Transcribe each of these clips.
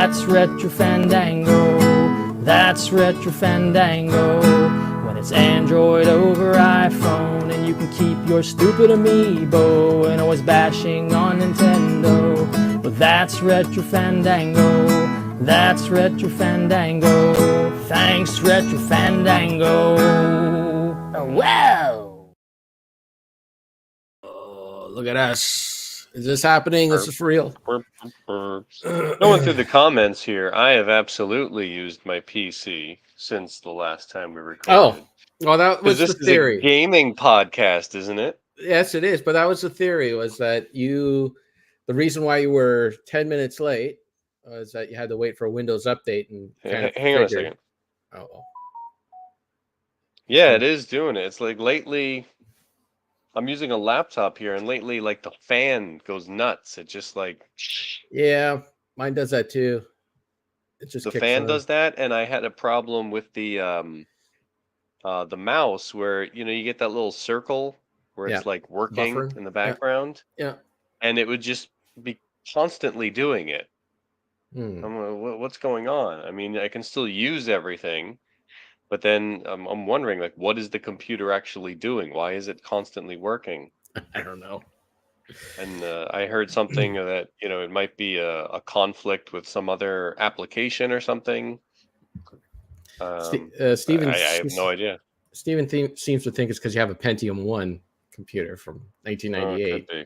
That's Retro Fandango. That's Retro Fandango. When it's Android over iPhone, and you can keep your stupid amiibo and always bashing on Nintendo. But that's Retro Fandango. That's Retro Fandango. Thanks, Retro Fandango. Wow! Oh, look at us. Is this happening? This is for real. Going through the comments here, I have absolutely used my PC since the last time we recorded. Oh, well, that was Because the this is a theory. gaming podcast, isn't it? Yes, it is. But that was the theory, was that the reason why you were 10 minutes late was that you had to wait for a Windows update and kind of Hang on a second. Oh. Yeah, it is doing it. It's like lately, I'm using a laptop here, and lately, like the fan goes nuts. It just like Yeah, mine does that too. It just the kicks fan on. does that, and I had a problem with the mouse where you get that little circle where Yeah. it's like working Buffering. in the Yeah. background, Yeah. and it would just be constantly doing it. Hmm. I'm like, what's going on? I mean, I can still use everything, but then I'm wondering, like, what is the computer actually doing? Why is it constantly working? I don't know. And I heard something that it might be a conflict with some other application or something. Steven I have no idea. Steven seems to think it's because you have a Pentium 1 computer from Oh, it 1998. could be.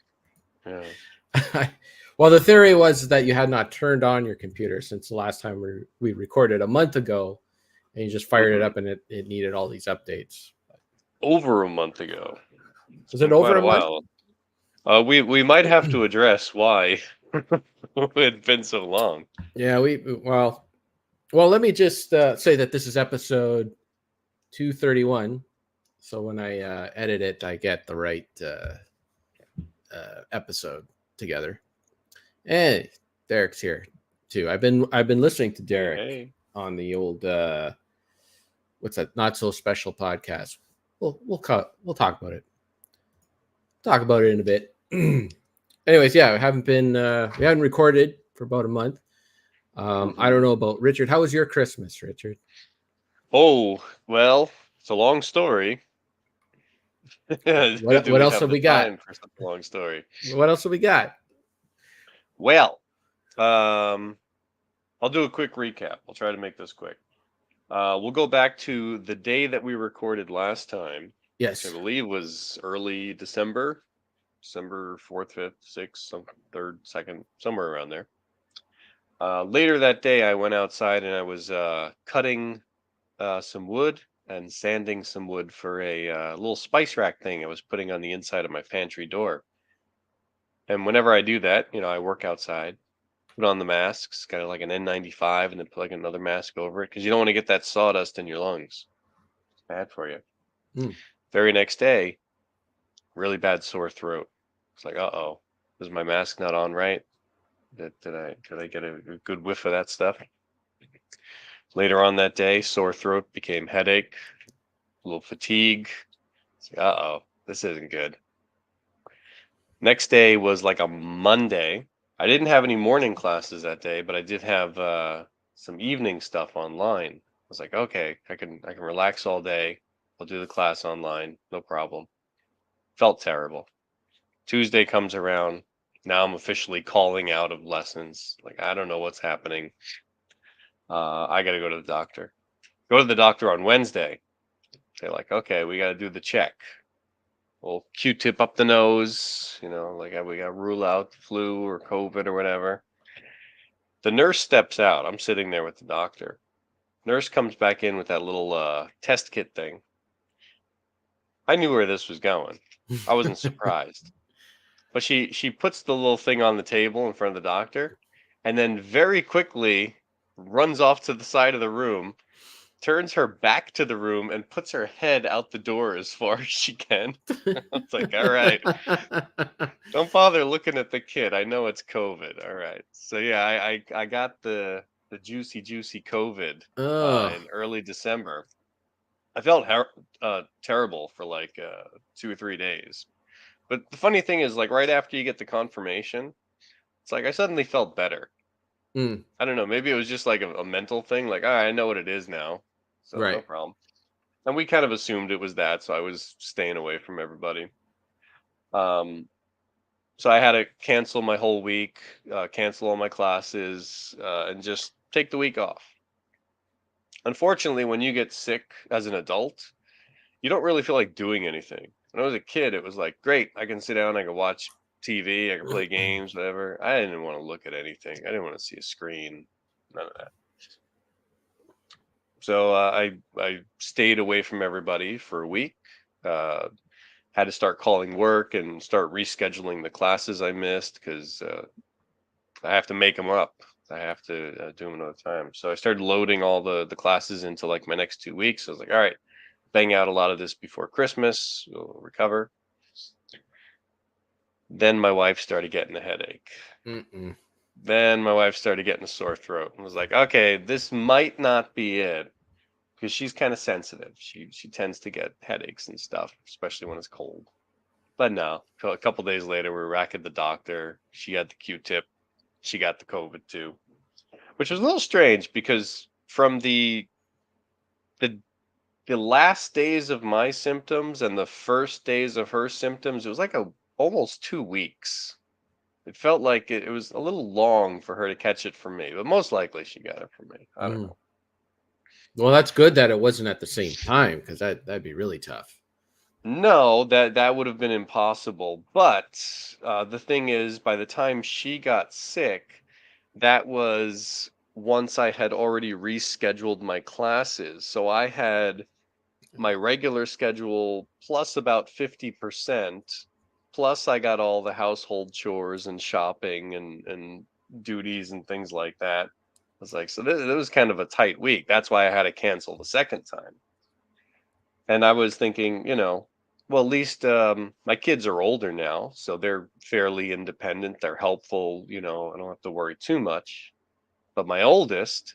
Yeah. Well, the theory was that you had not turned on your computer since the last time we recorded a month ago, and you just fired it up and it needed all these updates. Over a month ago. Was it over Quite a month? while. We might have to address why it had been so long. Yeah, well, let me just say that this is episode 231. So when I edit it, I get the right episode together. Hey, Derek's here too. I've been listening to Derek on the old what's that? Not So Special podcast. We'll talk about it. Talk about it in a bit. Anyways, yeah, we haven't recorded for about a month. I don't know about Richard. How was your Christmas, Richard? Oh, well, it's a long story. What else have we got? For such a long story. What else have we got? Well, I'll do a quick recap. I'll try to make this quick. We'll go back to the day that we recorded last time. Yes. Which I believe was early December 4th, 5th, 6th, 3rd, 2nd, somewhere around there. Later that day, I went outside and I was cutting some wood and sanding some wood for a little spice rack thing I was putting on the inside of my pantry door. And whenever I do that, I work outside, put on the masks, got like an N95, and then put like another mask over it because you don't want to get that sawdust in your lungs. It's bad for you. Very next day, really bad sore throat. It's like, uh-oh, is my mask not on right? Did I get a good whiff of that stuff? Later on that day, sore throat became headache, a little fatigue. It's like, uh-oh, this isn't good. Next day was like a Monday. I didn't have any morning classes that day, but I did have some evening stuff online. I was like, okay, I can relax all day. I'll do the class online, no problem. Felt terrible. Tuesday comes around. Now I'm officially calling out of lessons. Like, I don't know what's happening. I got to go to the doctor. Go to the doctor on Wednesday. They're like, okay, we got to do the check. Well, Q-tip up the nose, like we got to rule out the flu or COVID or whatever. The nurse steps out. I'm sitting there with the doctor. Nurse comes back in with that little test kit thing. I knew where this was going. I wasn't surprised. But she puts the little thing on the table in front of the doctor, and then very quickly runs off to the side of the room, turns her back to the room, and puts her head out the door as far as she can. It's like, all right, don't bother looking at the kid. I know it's COVID. All right. So yeah, I got the juicy COVID in early December. I felt terrible for like 2 or 3 days. But the funny thing is, like right after you get the confirmation, it's like I suddenly felt better. I don't know. Maybe it was just like a mental thing. Like, I know what it is now, so no Right. problem. And we kind of assumed it was that, so I was staying away from everybody. Um, so I had to cancel my whole week, cancel all my classes, and just take the week off. Unfortunately, when you get sick as an adult, you don't really feel like doing anything. When I was a kid, it was like, great, I can sit down, I can watch TV, I can play games, whatever. I didn't want to look at anything. I didn't want to see a screen, none of that. So I stayed away from everybody for a week. Uh, had to start calling work and start rescheduling the classes I missed because I have to make them up. I have to do them another time. So I started loading all the classes into like my next 2 weeks. I was like, all right, bang out a lot of this before Christmas. We'll recover. Then my wife started getting a headache. Mm-mm. Then my wife started getting a sore throat and was like, okay, this might not be it. Because she's kind of sensitive. She tends to get headaches and stuff, especially when it's cold. But no, a couple days later, we were back at the doctor. She had the Q-tip. She got the COVID too, which was a little strange because from the the last days of my symptoms and the first days of her symptoms, it was like almost 2 weeks. It felt like it was a little long for her to catch it from me, but most likely she got it from me. I don't know. Well, that's good that it wasn't at the same time because that'd be really tough. No, that would have been impossible. But the thing is, by the time she got sick, that was once I had already rescheduled my classes. So I had my regular schedule plus about 50%, plus I got all the household chores and shopping and duties and things like that. I was like, so this was kind of a tight week. That's why I had to cancel the second time. And I was thinking, well, at least my kids are older now, so they're fairly independent. They're helpful, I don't have to worry too much. But my oldest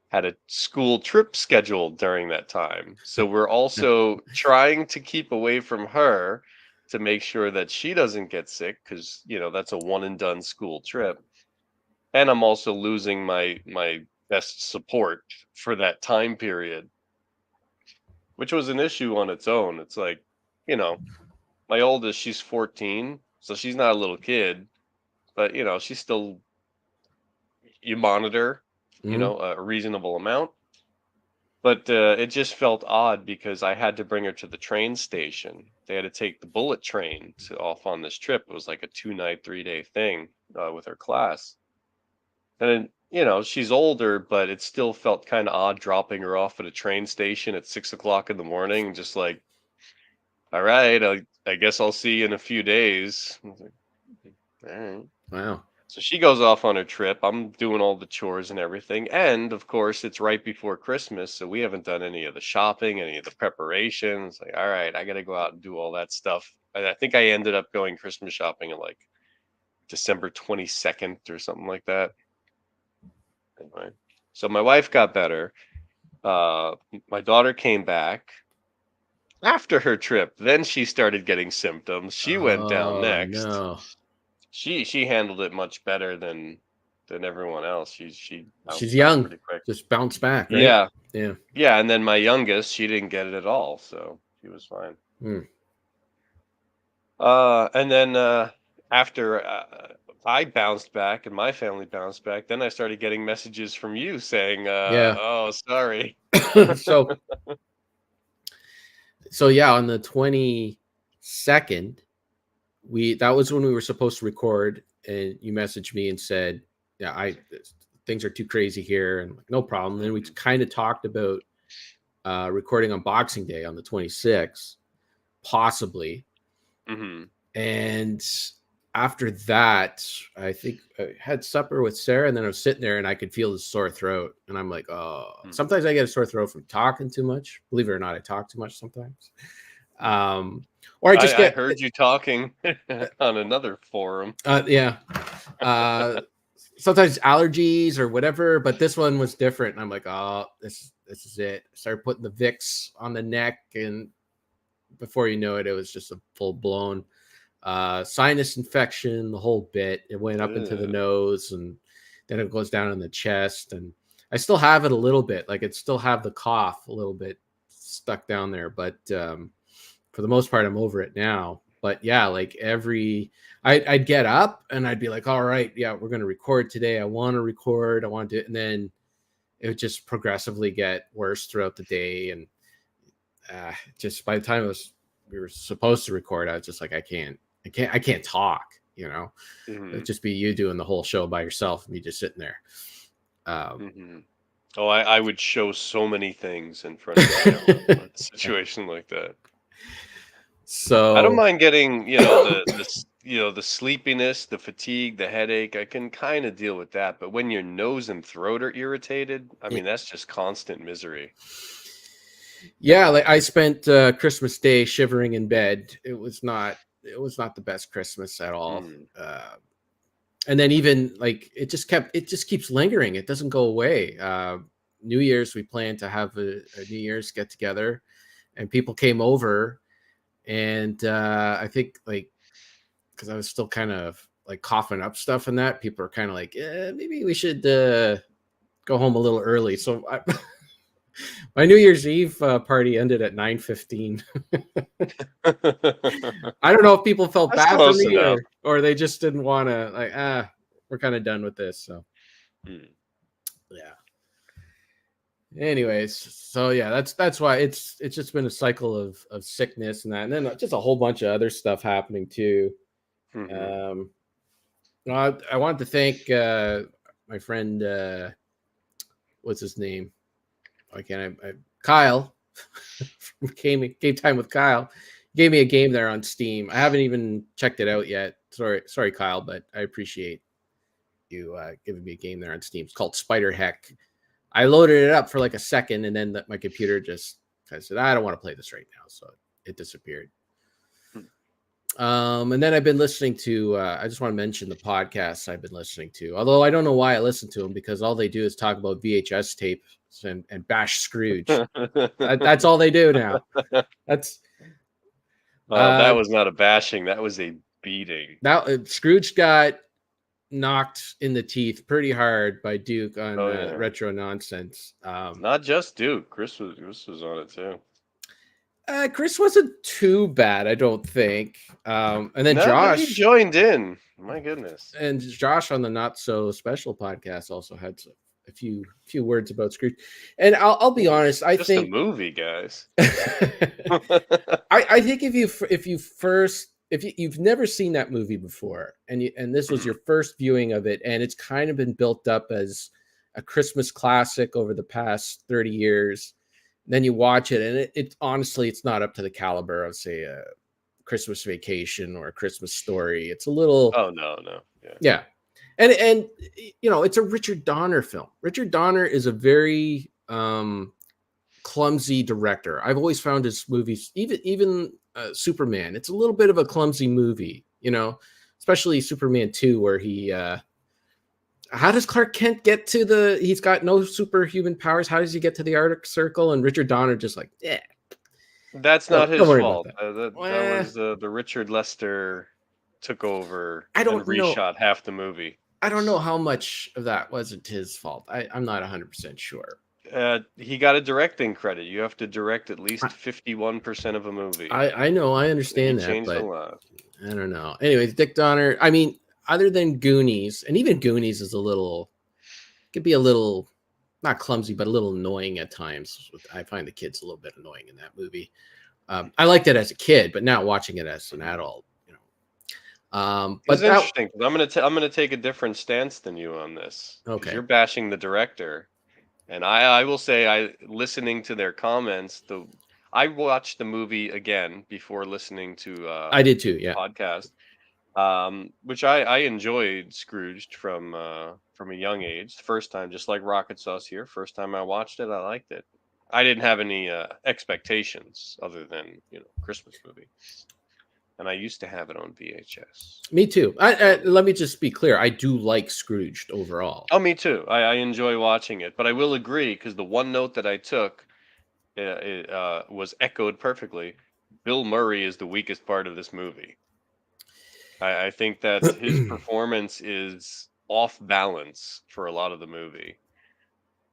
had a school trip scheduled during that time. So we're also trying to keep away from her to make sure that she doesn't get sick because, that's a one and done school trip. And I'm also losing my best support for that time period, which was an issue on its own. It's like, you know, my oldest, she's 14, so she's not a little kid, but she's still you monitor, Mm-hmm. a reasonable amount. But it just felt odd because I had to bring her to the train station. They had to take the bullet train off on this trip. It was like a 2-night, 3-day thing with her class. And she's older, but it still felt kind of odd dropping her off at a train station at 6 o'clock in the morning, just like, all right, I guess I'll see you in a few days. I was like, all right. Wow. So she goes off on her trip. I'm doing all the chores and everything. And of course, it's right before Christmas. So we haven't done any of the shopping, any of the preparations. Like, all right, I got to go out and do all that stuff. And I think I ended up going Christmas shopping at like December 22nd or something like that. Anyway, so my wife got better. My daughter came back after her trip. Then she started getting symptoms. She went down Oh next. no. She handled it much better than everyone else. She She's bounced back young. pretty quick. Just bounce back, right? Yeah, Yeah. yeah, and then my youngest, she didn't get it at all, so she was fine. Hmm. And then after I bounced back and my family bounced back, then I started getting messages from you saying, Yeah. "Oh, sorry." so yeah, on the 22nd, that was when we were supposed to record, and you messaged me and said, yeah, things are too crazy here, and like, no problem. Then we kind of talked about recording on Boxing Day on the 26th, possibly. Mm-hmm. And after that, I think I had supper with Sarah, and then I was sitting there and I could feel the sore throat. And I'm like, oh, sometimes I get a sore throat from talking too much. Believe it or not, I talk too much sometimes. Or I heard you talking on another forum. Yeah. Sometimes allergies or whatever, but this one was different. And I'm like, oh, this is it. I started putting the Vicks on the neck, and before you know it, it was just a full blown sinus infection, the whole bit. It went up into the nose, and then it goes down in the chest, and I still have it a little bit. Like, it still have the cough a little bit stuck down there, but for the most part, I'm over it now. But yeah, like I'd get up and I'd be like, all right, yeah, we're going to record today. I want to record. I want to, and then it would just progressively get worse throughout the day. And just by the time we were supposed to record, I was just like, I can't talk, It'd just be you doing the whole show by yourself and me just sitting there. Oh, I would show so many things in front of the camera. A situation like that. So I don't mind getting, the sleepiness, the fatigue, the headache. I can kind of deal with that. But when your nose and throat are irritated, I mean, that's just constant misery. Yeah, like I spent Christmas Day shivering in bed. It was not the best Christmas at all. And then even like it just keeps lingering. It doesn't go away. New Year's, we planned to have a New Year's get together, and people came over, and I think like because I was still kind of like coughing up stuff and that, people are kind of like, maybe we should go home a little early. So my New Year's Eve party ended at 9:15. I don't know if people felt That's bad for close me enough. or they just didn't want to like, we're kind of done with this. So yeah. Anyways, so yeah, that's why it's just been a cycle of sickness and that, and then just a whole bunch of other stuff happening too. I wanted to thank my friend, what's his name? Why can't I? Kyle came time with Kyle. He gave me a game there on Steam. I haven't even checked it out yet. Sorry, Kyle, but I appreciate you giving me a game there on Steam. It's called Spider Heck. I loaded it up for like a second, and then my computer just kind of said, I don't want to play this right now, so it disappeared. And then I've been listening to, I just want to mention the podcasts I've been listening to, although I don't know why I listen to them, because all they do is talk about VHS tapes and bash Scrooge. That's all they do now. That's that was not a bashing. That was a beating. Scrooge got knocked in the teeth pretty hard by Duke on Retro Nonsense. Not just Duke. Chris was on it too. Chris wasn't too bad, I don't think. And then Josh, he joined in. My goodness. And Josh on the Not So Special podcast also had a few words about Scrooge. And I'll be honest, I think a movie, guys. I think if you've never seen that movie before, and this was your first viewing of it, and it's kind of been built up as a Christmas classic over the past 30 years. Then you watch it, and it honestly, it's not up to the caliber of, say, a Christmas Vacation or a Christmas Story. It's a little. Oh no, yeah, and it's a Richard Donner film. Richard Donner is a very clumsy director. I've always found his movies, even Superman, it's a little bit of a clumsy movie. Especially Superman 2, where he. How does Clark Kent get to he's got no superhuman powers. How does he get to the Arctic Circle? And Richard Donner just like, yeah. That's not his fault. That was the Richard Lester took over and reshot half the movie. I don't know how much of that wasn't his fault. I'm not 100% sure. He got a directing credit. You have to direct at least 51% of a movie. I know. I understand that. Changed but a lot. I don't know. Anyways, Dick Donner, I mean, other than Goonies, and even Goonies is could be a little, not clumsy, but a little annoying at times. I find the kids a little bit annoying in that movie. I liked it as a kid, but now watching it as an adult, but it's interesting. I'm gonna take a different stance than you on this. Okay, you're bashing the director, and I will say, listening to their comments, I watched the movie again before listening to I did too, yeah, podcast. Which I enjoyed Scrooged from a young age. The first time, just like Rocket Sauce here, first time I watched it, I liked it. I didn't have any expectations other than Christmas movie, and I used to have it on VHS. Me too. Let me just be clear. I do like Scrooged overall. Oh, me too. I enjoy watching it, but I will agree, because the one note that I took was echoed perfectly. Bill Murray is the weakest part of this movie. I think that his performance is off balance for a lot of the movie.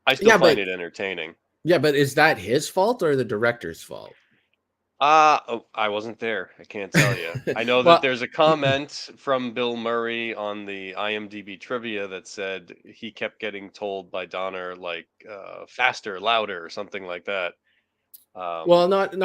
I still Yeah, find but it entertaining. yeah, but is that his fault or the director's fault? I wasn't there. I can't tell you. I know that Well, there's a comment from Bill Murray on the IMDb trivia that said he kept getting told by Donner like faster, louder, or something like that. well, not But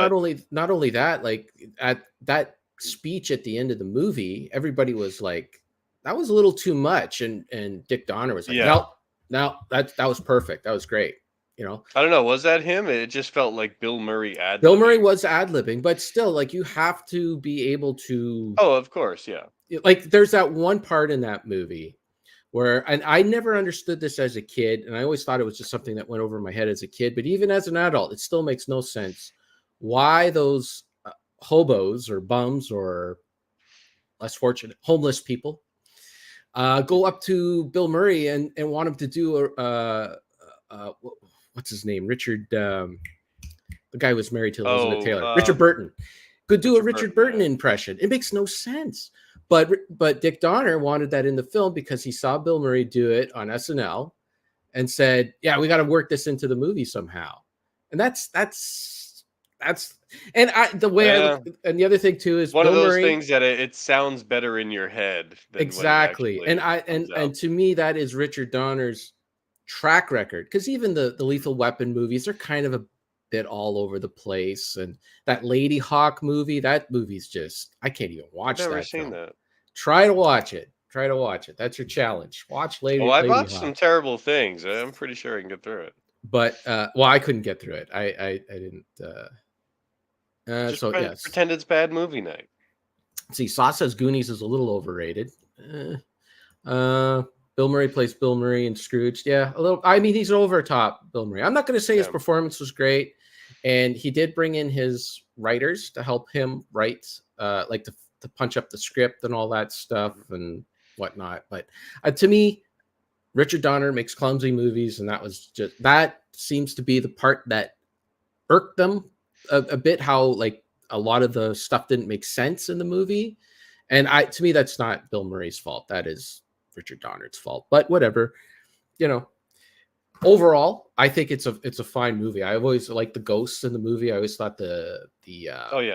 not only that, like at that speech at the end of the movie, everybody was like, "That was a little too much," and Dick Donner was like, yeah, "No, no, that was perfect. That was great." You know, I don't know. Was that him? It just felt like Bill Murray ad Bill Murray libbing. was ad libbing, but still, like you have to be able to Oh, of course, yeah. like. There's that one part in that movie where, and I never understood this as a kid, and I always thought it was just something that went over my head as a kid, but even as an adult, it still makes no sense why those hobos or bums or less fortunate homeless people go up to Bill Murray and want him to do what's his name, Richard, the guy who was married to Elizabeth Oh, Taylor, Richard Burton, could do a Richard Richard Burton. Burton Yeah. impression. It makes no sense. But Dick Donner wanted that in the film because he saw Bill Murray do it on SNL and said, "Yeah, we got to work this into the movie somehow." And that's and I the way I Yeah. look, and the other thing too is One of Bill those Murray. things that it sounds better in your head than when it Exactly. And actually I comes out. and to me that is Richard Donner's track record, because even the Lethal Weapon movies are kind of a bit all over the place, and that Lady Hawk movie, that movie's just, I can't even I've watch never that seen film. that. Try to watch it. Try to watch it. That's your challenge. Watch Oh, I've Lady watched some Hawk. terrible things. I'm pretty sure I can get through it. But well, I couldn't get through it. I didn't Just so yes. pretend it's bad movie night. See, Saw says Goonies is a little overrated. Uh, Bill Murray plays Bill Murray in Scrooge. Yeah, a little. I mean, he's over top Bill Murray. I'm not going to say his Yeah. performance was great, and he did bring in his writers to help him write, like to punch up the script and all that stuff and whatnot. But to me, Richard Donner makes clumsy movies, and that seems to be the part that irked them a bit. How like a lot of the stuff didn't make sense in the movie. And to me, that's not Bill Murray's fault. That is Richard Donner's fault. But whatever, you know. Overall, I think it's a fine movie. I always liked the ghosts in the movie. I always thought the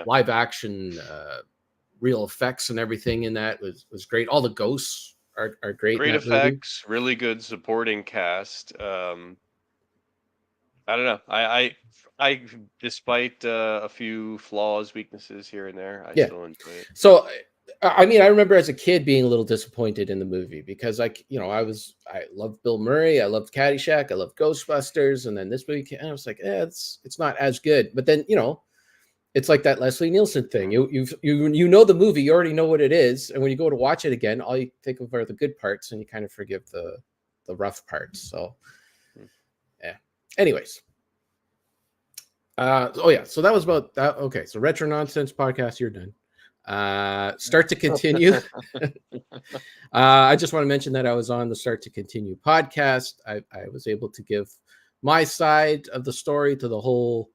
live action real effects and everything in that was great. All the ghosts are great in Great that movie. effects, really good supporting cast. I don't know. I despite a few flaws, weaknesses here and there, I Yeah. still enjoy it. So, I mean, I remember as a kid being a little disappointed in the movie because, like, you know, I loved Bill Murray, I loved Caddyshack, I loved Ghostbusters, and then this movie came, and I was like, it's not as good. But then, you know, it's like that Leslie Nielsen thing. You know the movie, you already know what it is, and when you go to watch it again, all you think of are the good parts, and you kind of forgive the rough parts. So, yeah. Anyways. So that was about that. Okay, so Retro Nonsense Podcast, you're done. Start to Continue. I just want to mention that I was on the Start to Continue podcast. I was able to give my side of the story to the whole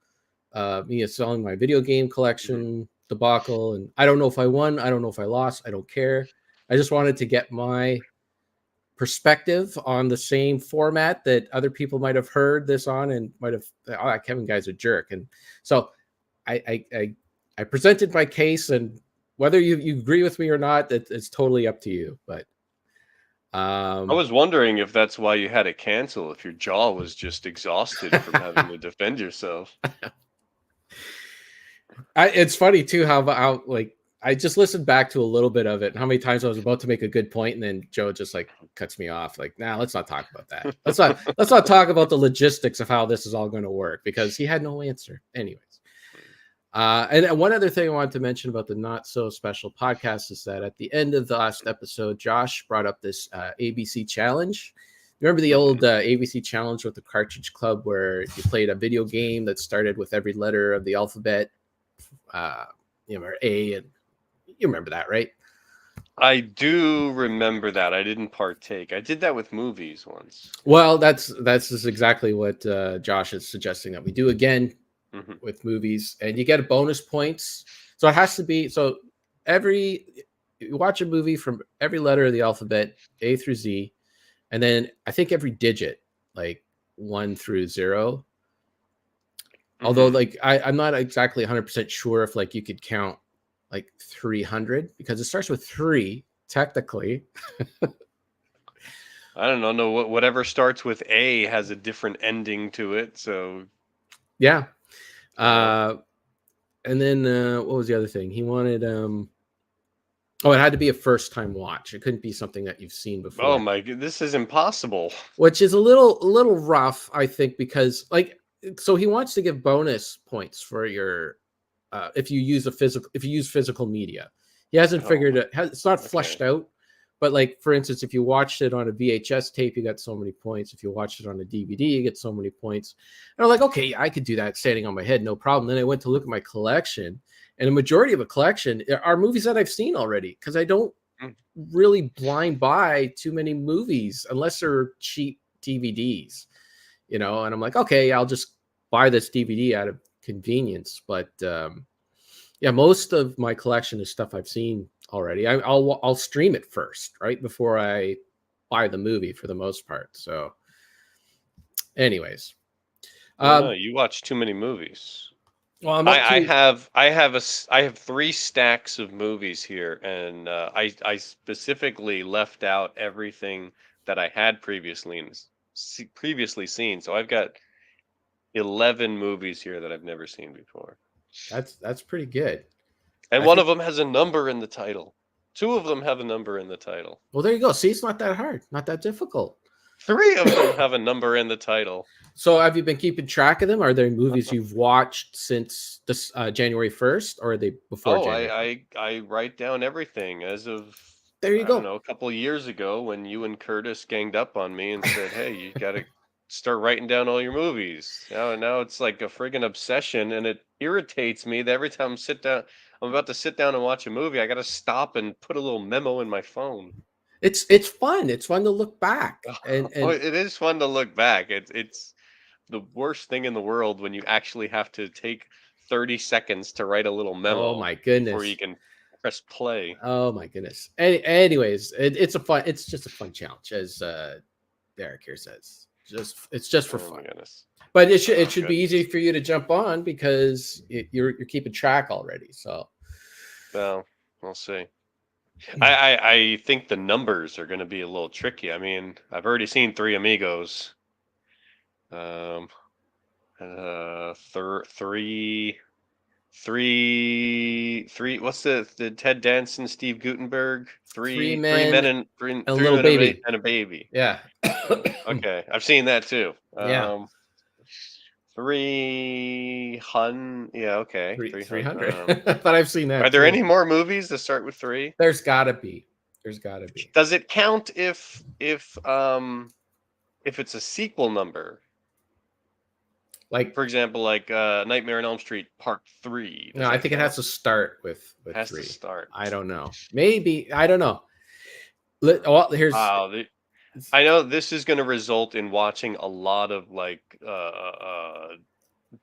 me selling my video game collection debacle, and I don't know if I won, I don't know if I lost, I don't care. I just wanted to get my perspective on the same format that other people might have heard this on and might have, oh, Kevin guy's a jerk. And so I presented my case, and whether you agree with me or not, it's totally up to you. But I was wondering if that's why you had to cancel, if your jaw was just exhausted from having to defend yourself. It's funny too how like I just listened back to a little bit of it and how many times I was about to make a good point and then Joe just like cuts me off. Like, nah, let's not talk about that. Let's not talk about the logistics of how this is all going to work, because he had no answer. Anyways. And one other thing I wanted to mention about the Not So Special podcast is that at the end of the last episode, Josh brought up this ABC challenge. Remember the old ABC challenge with the Cartridge Club where you played a video game that started with every letter of the alphabet? You know, A, and you remember that, right? I do remember that. I didn't partake. I did that with movies once. Well, that's just exactly what Josh is suggesting that we do again with movies, and you get bonus points. So it has to be, so you watch a movie from every letter of the alphabet, A through Z, and then I think every digit, like 1 through 0. Although, like, I'm not exactly 100% sure if like you could count like 300 because it starts with 3 technically. I don't know. No, whatever starts with A has a different ending to it. So Yeah. yeah. And then what was the other thing? He wanted oh, it had to be a first time watch. It couldn't be something that you've seen before. Oh my god, this is impossible. Which is a little rough, I think, because like so he wants to give bonus points for your if you use physical media. He hasn't figured it. It's not fleshed out, but like for instance, if you watched it on a VHS tape, you got so many points. If you watched it on a DVD, you get so many points. And I'm like, okay, I could do that standing on my head, no problem. Then I went to look at my collection, and a majority of a collection are movies that I've seen already because I don't really blind buy too many movies unless they're cheap DVDs, you know. And I'm like, okay, I'll just buy this DVD out of convenience. But yeah, most of my collection is stuff I've seen already. I'll stream it first, right, before I buy the movie for the most part. So, anyways, No, you watch too many movies. well, I'm I have 3 stacks of movies here, and I specifically left out everything that I had previously seen. So I've got 11 movies here that I've never seen before. That's pretty good. And one of them has a number in the title. 2 of them have a number in the title. Well, there you go. See, it's not that hard, not that difficult. 3 of them have a number in the title. So have you been keeping track of them? Are there movies you've watched since this January 1st, or are they before January? I write down everything as of There you I go. don't know, a couple of years ago when you and Curtis ganged up on me and said, "Hey, you got to start writing down all your movies." Now it's like a friggin' obsession, and it irritates me that every time I'm about to sit down and watch a movie, I got to stop and put a little memo in my phone. It's fun. It's fun to look back, and It is fun to look back. It's the worst thing in the world when you actually have to take 30 seconds to write a little memo. Oh my goodness! Before you can press play. Oh my goodness! Anyways, it's just a fun challenge, as Derek here says. It's just for fun. But it should be easy for you to jump on because you're keeping track already. So, well, we'll see. I think the numbers are going to be a little tricky. I mean, I've already seen Three Amigos. Three. What's the Ted Danson, Steve Guttenberg? Three men and a little baby and a baby. Yeah. Okay, I've seen that too. Yeah. 300. Yeah. Okay. 300. But I've seen that. Are there any more movies that start with 3? There's gotta be. Does it count if it's a sequel number? Like, for example, like Nightmare on Elm Street Part 3. No, I think it has to start with 3. To start. I don't know. Maybe. I don't know. Well, here's. I know this is going to result in watching a lot of like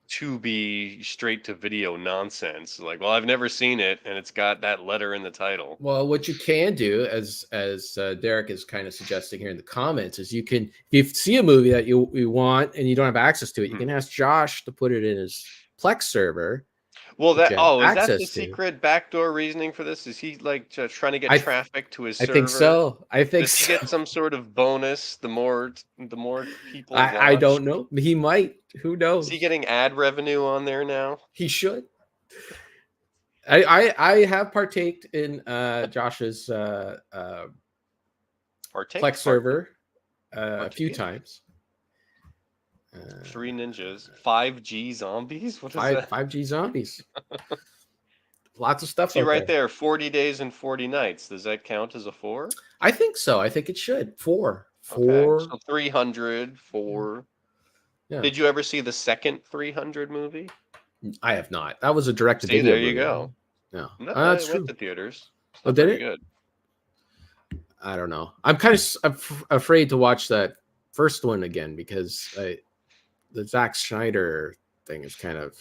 to be straight to video nonsense. Like, well, I've never seen it, and it's got that letter in the title. Well, what you can do, as Derek is kind of suggesting here in the comments, is if you see a movie that you want and you don't have access to it, you can ask Josh to put it in his Plex server. Well, is that the secret backdoor reasoning for this? Is he like trying to get traffic to his server? I think so. Does he get some sort of bonus the more people watch? I don't know. He might. Who knows? Is he getting ad revenue on there now? He should. I have partaked in Josh's Plex server a few times. 3 ninjas, 5G zombies. What is that? 5G zombies. Lots of stuff. See right there, 40 days and 40 nights. Does that count as a 4? I think so. I think it should. 4. Okay. So 300, 4. Yeah. Did you ever see the second 300 movie? I have not. That was a direct-to-video. There you go. No, that's went to theaters. Oh, did it? Good. I don't know. I'm kind of afraid to watch that first one again because the Zack Snyder thing is kind of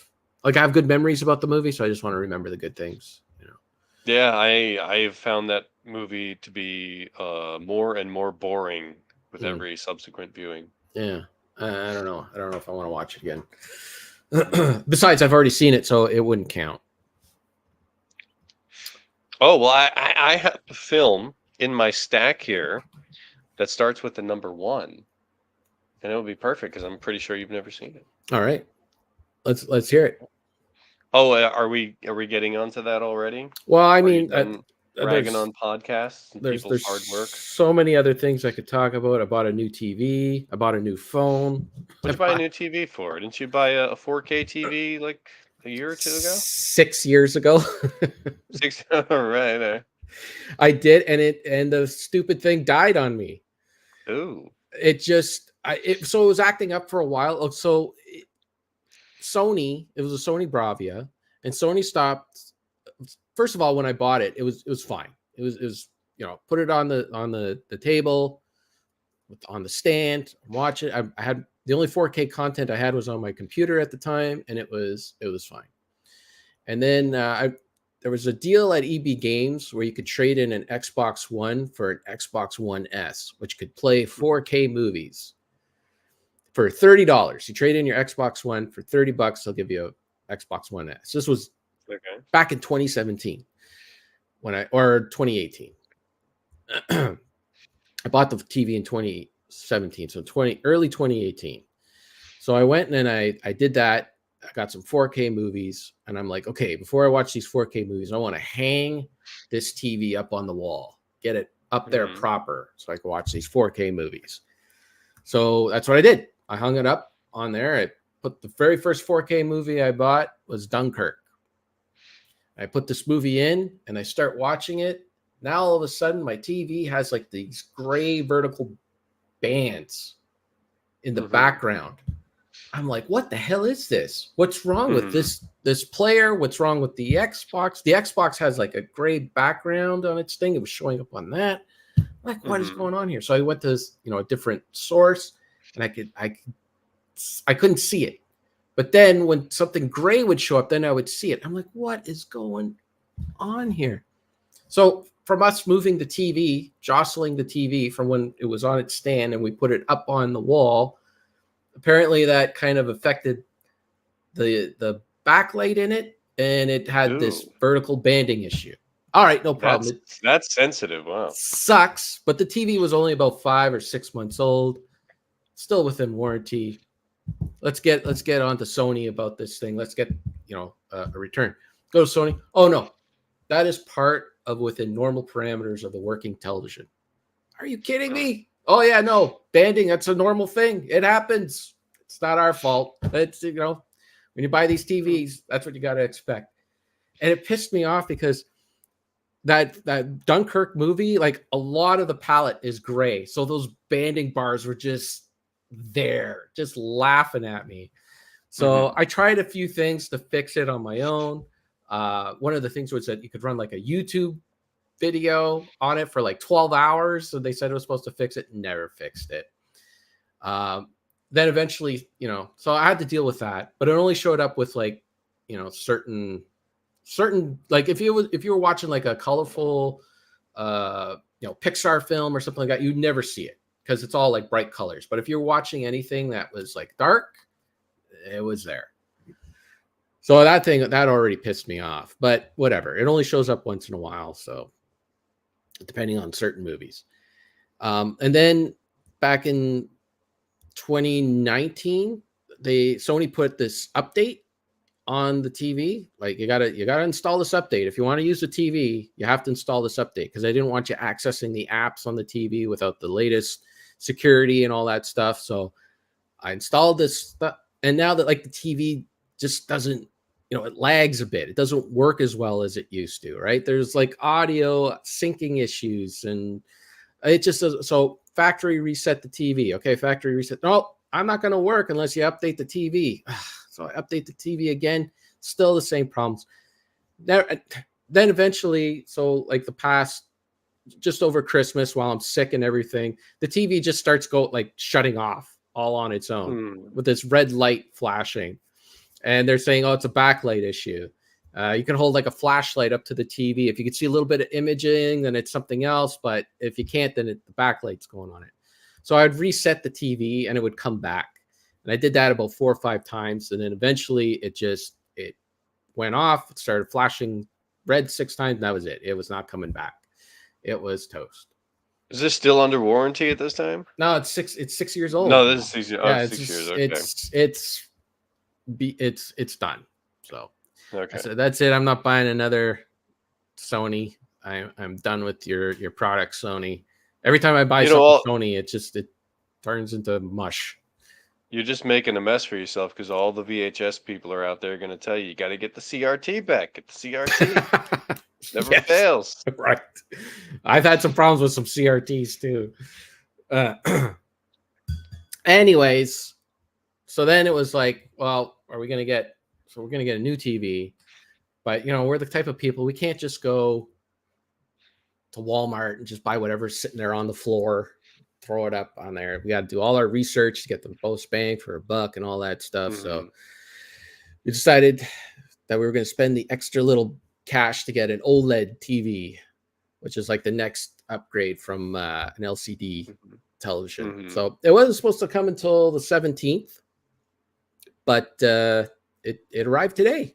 like I have good memories about the movie, so I just want to remember the good things. You know. Yeah, I've found that movie to be more and more boring with every subsequent viewing. Yeah. I don't know. I don't know if I want to watch it again. Besides, I've already seen it, so it wouldn't count. Oh, well, I have a film in my stack here that starts with the number 1. And it would be perfect because I'm pretty sure you've never seen it. All right. Let's hear it. Oh, are we getting onto that already? Well, I Are you mean, done bragging on podcasts and people's hard work? So many other things I could talk about. I bought a new TV. I bought a new phone. What'd you buy a new TV for? Didn't you buy a 4K TV like a year or 2 ago? 6 years ago. 6. Right. I did, and the stupid thing died on me. Ooh. So it was acting up for a while. So Sony, it was a Sony Bravia, and Sony stopped. First of all, when I bought it, it was fine. It was put it on the table, on the stand, watch it. I had the only 4K content I had was on my computer at the time, and it was fine. And then there was a deal at EB Games where you could trade in an Xbox One for an Xbox One S, which could play 4K movies for $30. You trade in your Xbox One for $30, they'll give you an Xbox One S. This was back in 2017 or 2018. I bought the TV in 2017, so early 2018. So I went and I did that. I got some 4K movies, and I'm like, okay, before I watch these 4K movies, I want to hang this TV up on the wall, get it up there proper, so I can watch these 4K movies. So that's what I did. I hung it up on there. I put the very first 4K movie I bought was Dunkirk. I put this movie in, and I start watching it. Now all of a sudden, my TV has like these gray vertical bands in the background. I'm like, what the hell is this? What's wrong with this player? What's wrong with the Xbox? The Xbox has like a gray background on its thing. It was showing up on that. I'm like, what is going on here? So I went to a different source, and I couldn't see it. But then when something gray would show up, then I would see it. I'm like, what is going on here? So from us moving the TV, jostling the TV from when it was on its stand, and we put it up on the wall, apparently that kind of affected the backlight in it, and it had this vertical banding issue. All right, no problem. That's sensitive. Wow. Sucks, but the TV was only about 5 or 6 months old, still within warranty. Let's get on to Sony about this thing. Let's get a return. Go to Sony. Oh no, that is part of within normal parameters of the working television. Are you kidding me? Oh yeah, no, banding, that's a normal thing. It happens. It's not our fault. It's when you buy these TVs, that's what you got to expect. And it pissed me off because that Dunkirk movie, like a lot of the palette is gray. So those banding bars were just there, just laughing at me. So I tried a few things to fix it on my own. One of the things was that you could run like a YouTube video on it for like 12 hours. So they said it was supposed to fix it. Never fixed it. Then eventually, so I had to deal with that, but it only showed up with like, certain, like if you were watching like a colorful, Pixar film or something like that, you'd never see it because it's all like bright colors. But if you're watching anything that was like dark, it was there. So that already pissed me off, but whatever. It only shows up once in a while. So depending on certain movies. And then back in 2019, Sony put this update on the TV. Like you gotta install this update. If you want to use the TV, you have to install this update because they didn't want you accessing the apps on the TV without the latest security and all that stuff. So I installed this stuff, and now that like the TV just doesn't, it lags a bit. It doesn't work as well as it used to, right? There's like audio syncing issues, and it just doesn't. So factory reset the TV. Okay, factory reset. No, I'm not going to work unless you update the TV. So I update the TV again. Still the same problems. Then eventually, so like the past, just over Christmas, while I'm sick and everything, the TV just starts shutting off all on its own with this red light flashing. And they're saying, oh, it's a backlight issue. You can hold like a flashlight up to the TV. If you can see a little bit of imaging, then it's something else. But if you can't, then the backlight's going on it. So I'd reset the TV and it would come back. And I did that about 4 or 5 times. And then eventually it went off. It started flashing red 6 times. And that was it. It was not coming back. It was toast. Is this still under warranty at this time? No, it's 6 years old. No, this is 6 years. Yeah, Oh, it's 6 years. Okay. it's done. So Okay. so that's it. I'm not buying another Sony. I'm done with your product, Sony. Every time I buy something Sony, it turns into mush. You're just making a mess for yourself because all the VHS people are out there going to tell you got to get the CRT back. Get the CRT. Never fails. Right. I've had some problems with some CRTs too. Anyways, so then it was like, well, we're going to get a new TV. But, we're the type of people, we can't just go to Walmart and just buy whatever's sitting there on the floor, throw it up on there. We got to do all our research to get the most bang for a buck and all that stuff. Mm-hmm. So we decided that we were going to spend the extra little cash to get an OLED TV, which is like the next upgrade from an LCD television. Mm-hmm. So it wasn't supposed to come until the 17th, but it arrived today. I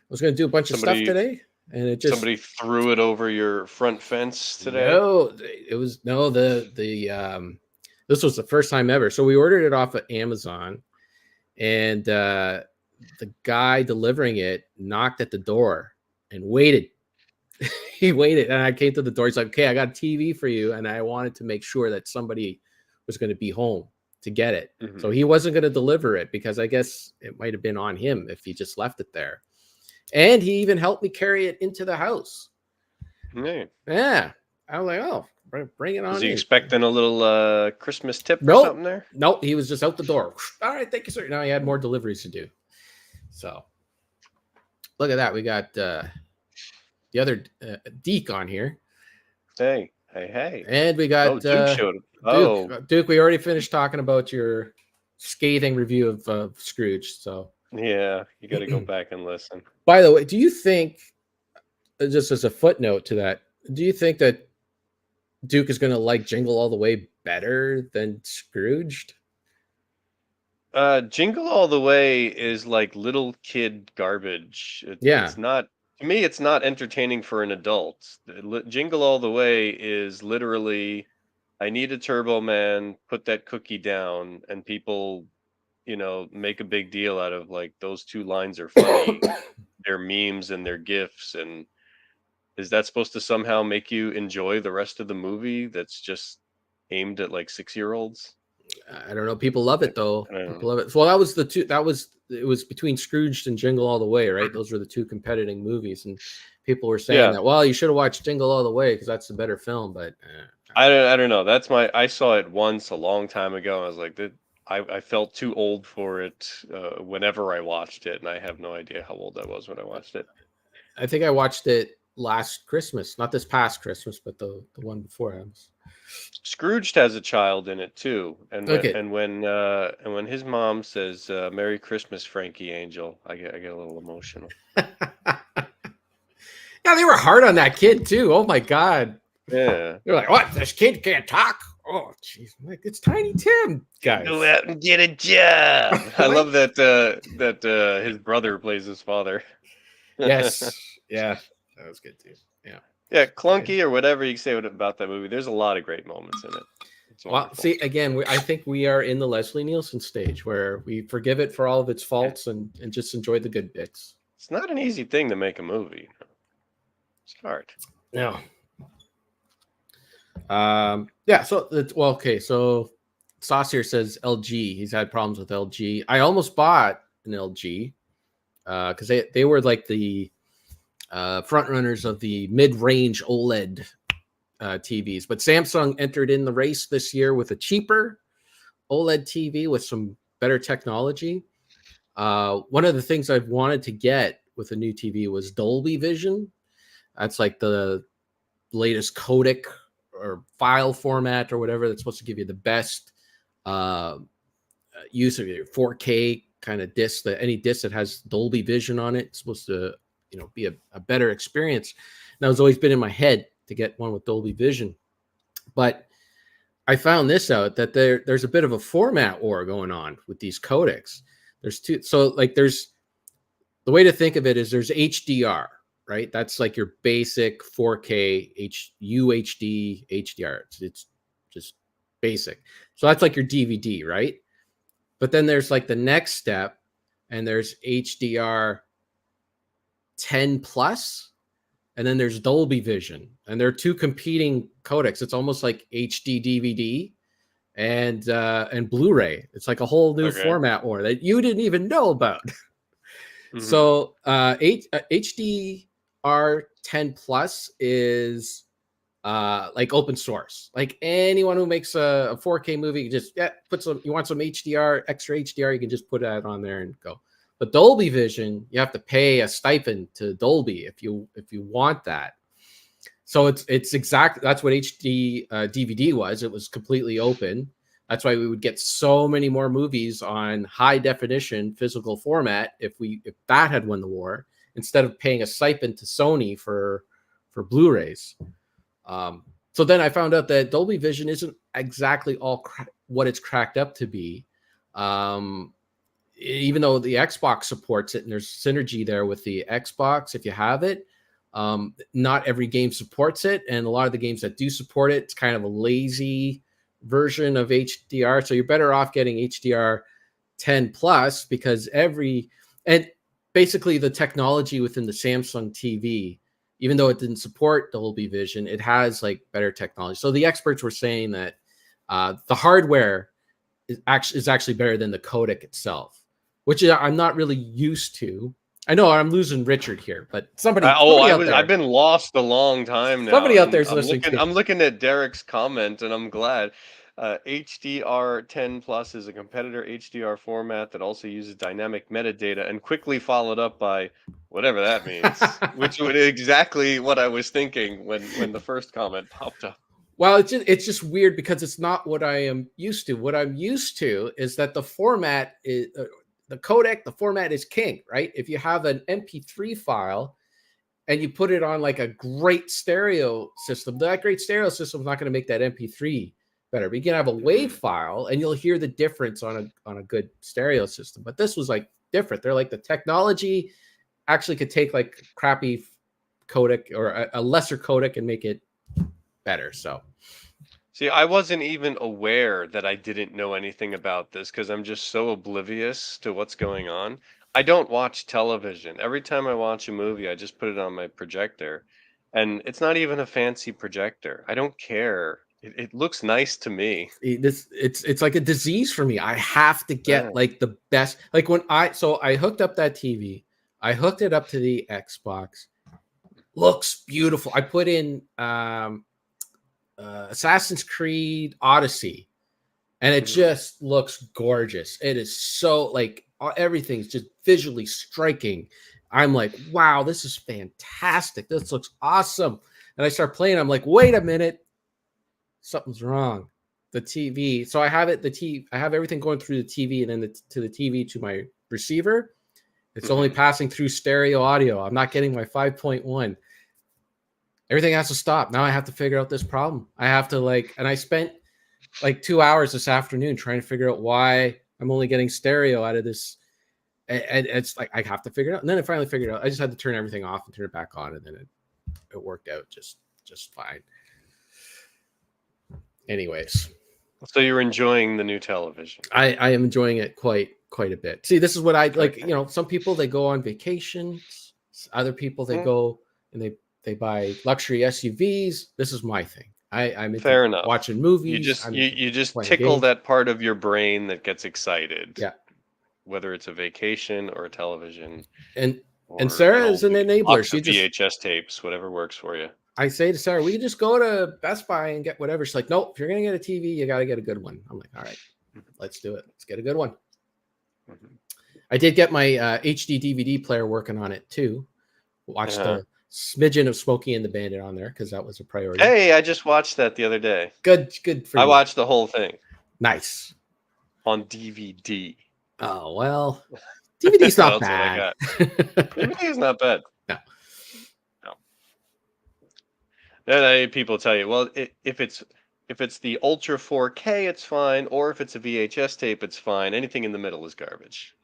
was going to do a bunch of stuff today, and it just somebody threw it over your front fence today. No, it was this was the first time ever. So we ordered it off of Amazon, and the guy delivering it knocked at the door and waited. He waited, and I came to the door. He's like, "Okay, I got a TV for you," and I wanted to make sure that somebody was going to be home to get it. Mm-hmm. So he wasn't going to deliver it because I guess it might have been on him if he just left it there. And he even helped me carry it into the house. Yeah. I was like, oh, bring it on. Was he expecting a little Christmas tip or something there? Nope. He was just out the door. All right. Thank you, sir. Now he had more deliveries to do. So look at that. We got the other Deke on here. Hey. And we got Duke showed up. Duke, we already finished talking about your scathing review of Scrooge. So yeah, you got to go back and listen. By the way, do you think, just as a footnote to that, do you think that Duke is going to like Jingle All the Way better than Scrooged? Jingle All the Way is like little kid garbage. It's not, to me, it's not entertaining for an adult. Jingle All the Way is literally, I need a Turbo Man, put that cookie down, and people make a big deal out of like those 2 lines are funny. They're memes and they're GIFs. And is that supposed to somehow make you enjoy the rest of the movie that's just aimed at like 6-year-olds? I don't know. People love it though. People love it. Well, it was between Scrooged and Jingle All the Way, right? Those were the 2 competing movies. And people were saying that, well, you should have watched Jingle All the Way because that's the better film. But I don't know. I saw it once a long time ago. And I was like, I felt too old for it whenever I watched it, and I have no idea how old I was when I watched it. I think I watched it last Christmas, not this past Christmas, but the one before it. Scrooged has a child in it too, and when his mom says "Merry Christmas, Frankie Angel," I get a little emotional. Yeah, they were hard on that kid too. Oh my God. Yeah, they're like, "What? This kid can't talk." Oh, jeez! Like, it's Tiny Tim, guys. Go out and get a job. I love that his brother plays his father. Yes, yeah, that was good too. Yeah, clunky or whatever you can say about that movie. There's a lot of great moments in it. Well, see, again, I think we are in the Leslie Nielsen stage where we forgive it for all of its faults and just enjoy the good bits. It's not an easy thing to make a movie. It's hard. No. So okay. So Saucier says LG. He's had problems with LG. I almost bought an LG because they were like the front runners of the mid-range OLED TVs. But Samsung entered in the race this year with a cheaper OLED TV with some better technology. One of the things I've wanted to get with a new TV was Dolby Vision. That's like the latest codec or file format or whatever that's supposed to give you the best use of your 4K kind of disc. That any disc that has Dolby Vision on it is supposed to be a better experience. And that was always been in my head to get one with Dolby Vision. But I found this out that there's a bit of a format war going on with these codecs. There's two. So like there's the way to think of it is there's HDR, right? That's like your basic 4K UHD HDR. It's just basic. So that's like your DVD, right? But then there's like the next step, and there's HDR 10 plus, and then there's Dolby Vision, and they're two competing codecs. It's almost like HD DVD and Blu-ray. It's like a whole new format war that you didn't even know about. So HDR 10 plus is like open source. Like anyone who makes a 4K movie, just put some. You want some HDR, extra HDR, you can just put that on there and go. But Dolby Vision, you have to pay a stipend to Dolby if you want that. So it's exactly that's what HD DVD was. It was completely open. That's why we would get so many more movies on high definition physical format if that had won the war, instead of paying a stipend to Sony for Blu-rays. So then I found out that Dolby Vision isn't exactly all what it's cracked up to be. Even though the Xbox supports it and there's synergy there with the Xbox, if you have it, not every game supports it. And a lot of the games that do support it, it's kind of a lazy version of HDR. So you're better off getting HDR 10 plus, because and basically the technology within the Samsung TV, even though it didn't support Dolby Vision, it has like better technology. So the experts were saying that the hardware is actually better than the codec itself, which I'm not really used to. I know I'm losing Richard here, but somebody I've been lost a long time now. Somebody out there's listening. I'm looking at Derek's comment, and I'm glad. HDR 10 plus is a competitor HDR format that also uses dynamic metadata, and quickly followed up by whatever that means, which was exactly what I was thinking when the first comment popped up. Well, it's just weird because it's not what I am used to. What I'm used to is that the format is the codec. The format is king, right? If you have an MP3 file and you put it on like a great stereo system, that great stereo system is not going to make that MP3 better. But you can have a WAV file and you'll hear the difference on a good stereo system. But this was like different. They're like the technology actually could take like crappy codec or a lesser codec and make it better. So see, I wasn't even aware that I didn't know anything about this because I'm just so oblivious to what's going on. I don't watch television. Every time I watch a movie, I just put it on my projector, and it's not even a fancy projector. I don't care. It looks nice to me. It's like a disease for me. I have to get like the best. Like when I hooked up that TV, I hooked it up to the Xbox. Looks beautiful. I put in Assassin's Creed Odyssey, and it just looks gorgeous. It is so like everything's just visually striking. I'm like, wow, this is fantastic. This looks awesome. And I start playing. I'm like, wait a minute, something's wrong. The TV. So I have I have everything going through the TV, and then to the TV to my receiver. It's only passing through stereo audio. I'm not getting my 5.1. Everything has to stop. Now I have to figure out this problem. I have to and I spent like 2 hours this afternoon trying to figure out why I'm only getting stereo out of this. And it's like, I have to figure it out. And then I finally figured it out. I just had to turn everything off and turn it back on. And then it worked out just fine. Anyways. So you're enjoying the new television? I am enjoying it quite a bit. See, this is what I like. You know, some people, they go on vacations. Other people, they go and they buy luxury SUVs. This is my thing. I'm fair enough. Watching movies. You just tickle that part of your brain that gets excited. Yeah. Whether it's a vacation or a television. And Sarah is an enabler. She just VHS tapes, whatever works for you. I say to Sarah, we just go to Best Buy and get whatever. She's like, nope, if you're gonna get a TV, you gotta get a good one. I'm like, all right, let's do it. Let's get a good one. I did get my HD DVD player working on it too. Watched the smidgen of Smokey and the Bandit on there because that was a priority. Hey, I just watched that the other day. Good for you. I watched the whole thing. Nice. On DVD. Oh, well, DVD's not bad. DVD is not bad. No. And people tell you, well, if it's If it's the Ultra 4K, it's fine, or if it's a VHS tape, it's fine. Anything in the middle is garbage.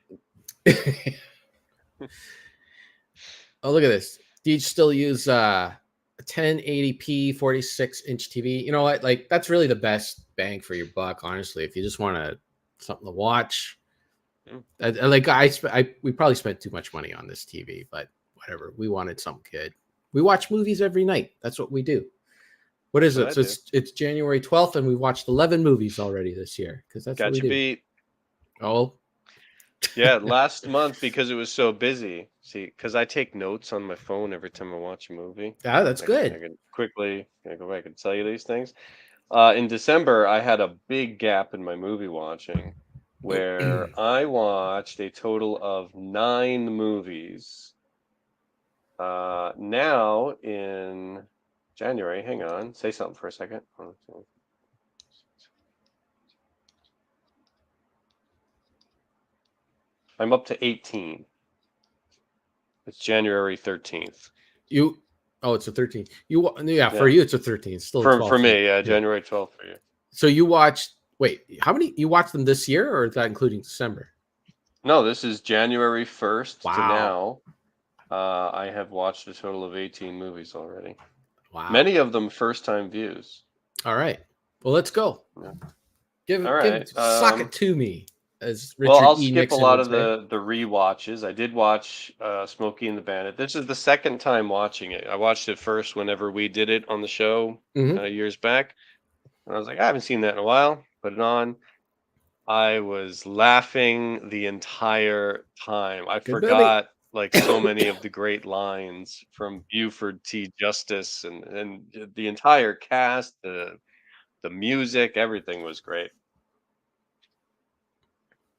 Oh, look at this. Do you still use a 1080p 46-inch TV? You know what? Like that's really the best bang for your buck, honestly. If you just want something to watch, we probably spent too much money on this TV, but whatever. We wanted something good. We watch movies every night. That's what we do. What is it? So it's January 12th, and we watched 11 movies already this year because that's what we do. Beat. Oh, yeah, last month because it was so busy. See, because I take notes on my phone every time I watch a movie. yeah, that's good. I can quickly go back and tell you these things. In December, I had a big gap in my movie watching where I watched a total of 9 movies. Now in January, hang on, say something for a second. I'm up to 18. It's January 13th. It's a 13th. For you it's a 13th. Still for me, January 12th for you. So you watched how many you watched them this year, or is that including December? No, this is January 1st to now. I have watched a total of 18 movies already. Wow. Many of them first-time views. All right. Well, let's go. Yeah. Suck it to me. As Richard I'll E. skip Nixon a lot would of the rewatches. I did watch Smokey and the Bandit. This is the second time watching it. I watched it first whenever we did it on the show years back. And I was like, I haven't seen that in a while. Put it on. I was laughing the entire time. I forgot like so many of the great lines from Buford T. Justice and the entire cast, the music, everything was great.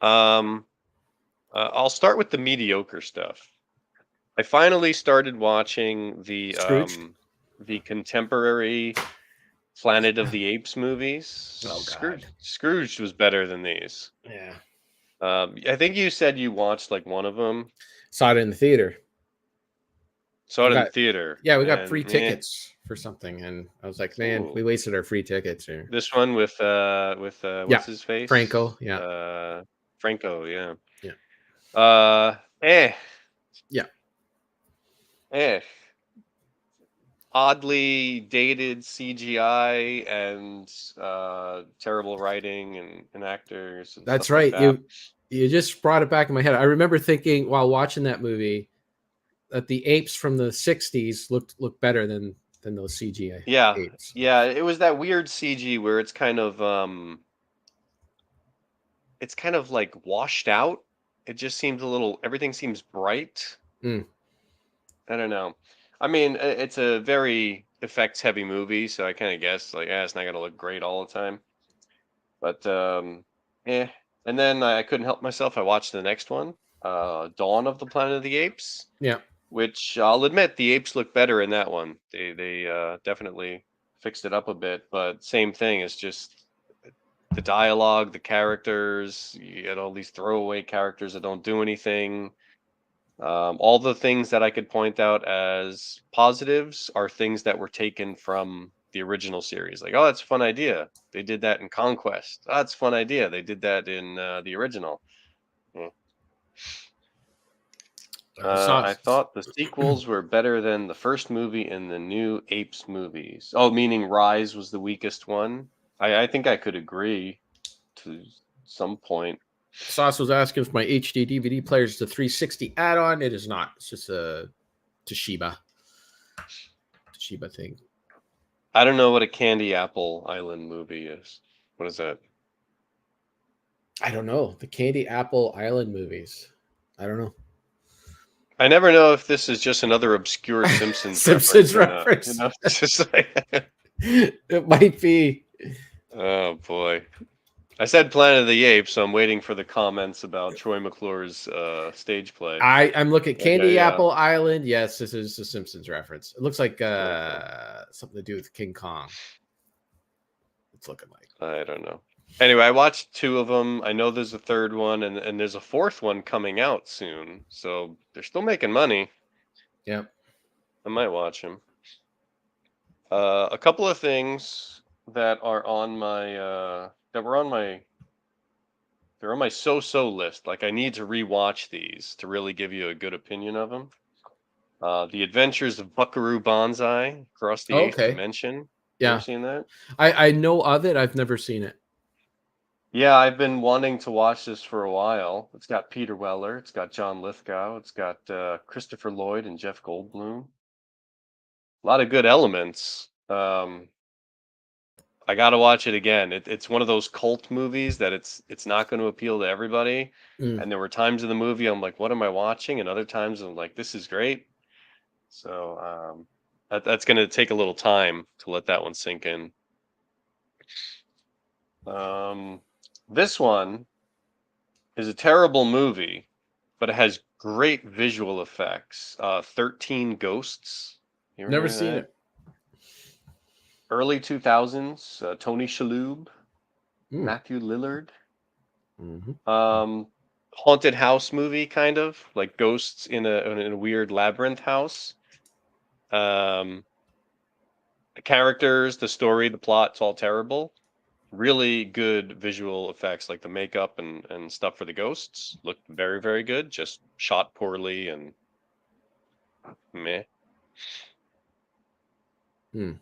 I'll start with the mediocre stuff. I finally started watching the contemporary Planet of the Apes movies. Oh God, Scrooge was better than these. Yeah. I think you said you watched like one of them. Saw it in the theater. In the theater. Yeah, we got free tickets for something, and I was like, man, we wasted our free tickets here. This one with what's his face? Franco. Yeah. Franco. Yeah. Yeah. Oddly dated CGI and terrible writing and actors. And that's stuff right. Like that. You just brought it back in my head. I remember thinking while watching that movie that the apes from the 60s looked better than those CGI apes. Yeah, it was that weird CG where it's kind of like washed out. It just seems everything seems bright. I don't know. I mean, it's a very effects heavy movie, so I kind of guess like, it's not gonna look great all the time. But and then I couldn't help myself. I watched the next one, Dawn of the Planet of the Apes. Yeah. Which I'll admit, the apes look better in that one. They definitely fixed it up a bit, but same thing. It's just the dialogue, the characters. You get all these throwaway characters that don't do anything. All the things that I could point out as positives are things that were taken from the original series. Like, oh, that's a fun idea. They did that in Conquest. Oh, that's a fun idea. They did that in the original. Yeah. I thought the sequels were better than the first movie in the new Apes movies. Oh, meaning Rise was the weakest one? I think I could agree to some point. Sauce was asking if my HD DVD player is the 360 add-on. It is not. It's just a Toshiba thing. I don't know what a Candy Apple Island movie is. What is that? I don't know. The Candy Apple Island movies. I don't know. I never know if this is just another obscure Simpsons reference. You know? It's just like it might be. Oh boy. I said Planet of the Apes, so I'm waiting for the comments about Troy McClure's stage play. I'm looking at Candy Apple Island. Yes, this is a Simpsons reference. It looks like something to do with King Kong. It's looking like. I don't know. Anyway, I watched 2 of them. I know there's a third one, and there's a 4th one coming out soon. So they're still making money. Yep. I might watch them. A couple of things that are on my they're on my so-so list. Like I need to rewatch these to really give you a good opinion of them. The Adventures of Buckaroo Banzai Across the Oh, Eighth okay. Dimension. You ever Yeah. seen that? I know of it. I've never seen it. Yeah, I've been wanting to watch this for a while. It's got Peter Weller, it's got John Lithgow, it's got Christopher Lloyd and Jeff Goldblum. A lot of good elements. I got to watch it again. It's one of those cult movies that it's not going to appeal to everybody. Mm. And there were times in the movie I'm like, what am I watching? And other times I'm like, this is great. So that's going to take a little time to let that one sink in. This one is a terrible movie, but it has great visual effects. 13 Ghosts. You ever Never heard of seen that? it. Early 2000s. Tony Shalhoub, Mm. Matthew Lillard. Mm-hmm. Haunted house movie, kind of like ghosts in a weird labyrinth house. The characters, the story, the plot, it's all terrible. Really good visual effects, like the makeup and stuff for the ghosts looked very, very good. Just shot poorly and meh. Hmm.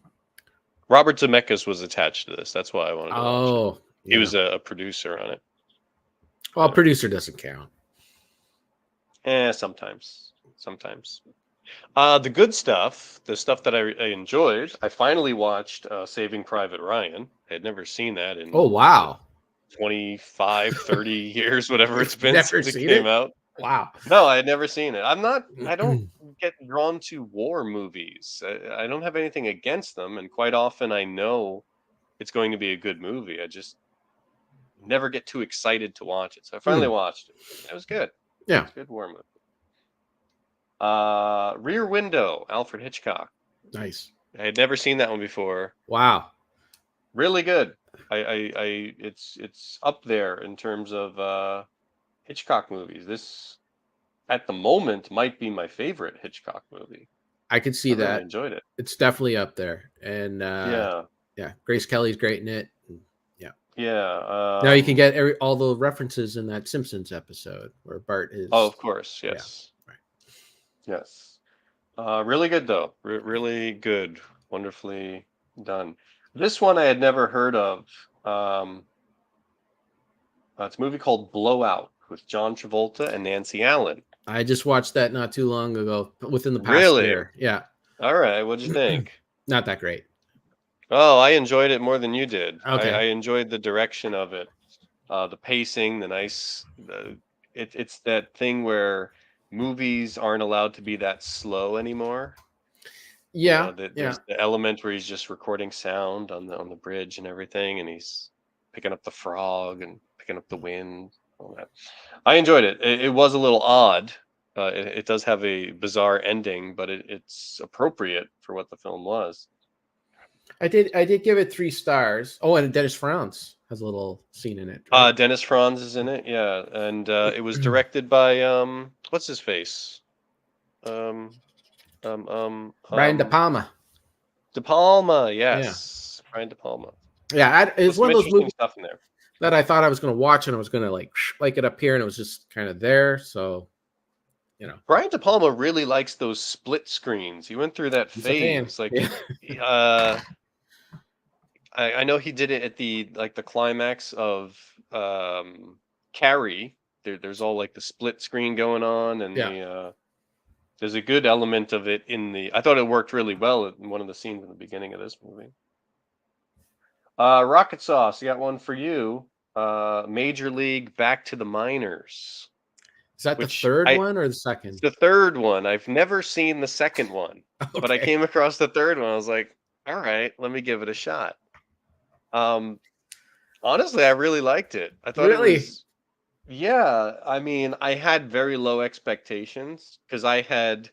Robert Zemeckis was attached to this. That's why I wanted to watch it. Oh, He yeah. was a producer on it. Well, Yeah. producer doesn't count. Sometimes. The good stuff, the stuff that I enjoyed, I finally watched Saving Private Ryan. I had never seen that in Oh, wow. 25, 30 years, whatever it's You've been never since it seen came it? out. Wow. No, I had never seen it. I don't get drawn to war movies. I don't have anything against them. And quite often I know it's going to be a good movie. I just never get too excited to watch it. So I finally watched it. It was good. Yeah. It's a good war movie. Rear Window, Alfred Hitchcock. Nice. I had never seen that one before. Wow. Really good. It's up there in terms of Hitchcock movies. This at the moment might be my favorite Hitchcock movie. I could see I really that. enjoyed it. It's definitely up there. And Yeah. yeah, Grace Kelly's great in it. Yeah. Yeah. Now you can get all the references in that Simpsons episode where Bart is. Oh, of course. Yeah. Yes. Right. Yes. Really good though. Really good. Wonderfully done. This one I had never heard of. It's a movie called Blowout with John Travolta and Nancy Allen. I just watched that not too long ago, within the past Really? year. Yeah. All right. What'd you think? Not that great. Oh, I enjoyed it more than you did. Okay. I enjoyed the direction of it, the pacing, it's that thing where movies aren't allowed to be that slow anymore. Yeah. There's the element where he's just recording sound on the bridge and everything, and he's picking up the frog and picking up the wind. All that. I enjoyed it. It was a little odd. It does have a bizarre ending, but it's appropriate for what the film was. I did give it 3 stars. Oh, and Dennis Franz has a little scene in it. Right? Dennis Franz is in it, yeah, and it was directed by what's his face? Brian De Palma. De Palma, yes, yeah. Brian De Palma. Yeah, it's one of those movies stuff in there that I thought I was going to watch, and I was going to like it up here, and it was just kind of there. So, Brian De Palma really likes those split screens. He went through that phase, like, yeah. I know he did it at the climax of Carrie. There's all like the split screen going on, and there's a good element of it in the. I thought it worked really well in one of the scenes in the beginning of this movie. Rocket Sauce, I got one for you. Major League Back to the Minors. Is that the third one or the second? It's the third one. I've never seen the second one, but I came across the third one. I was like, all right, let me give it a shot. Honestly, I really liked it. I thought it was. Yeah, I mean, I had very low expectations because I had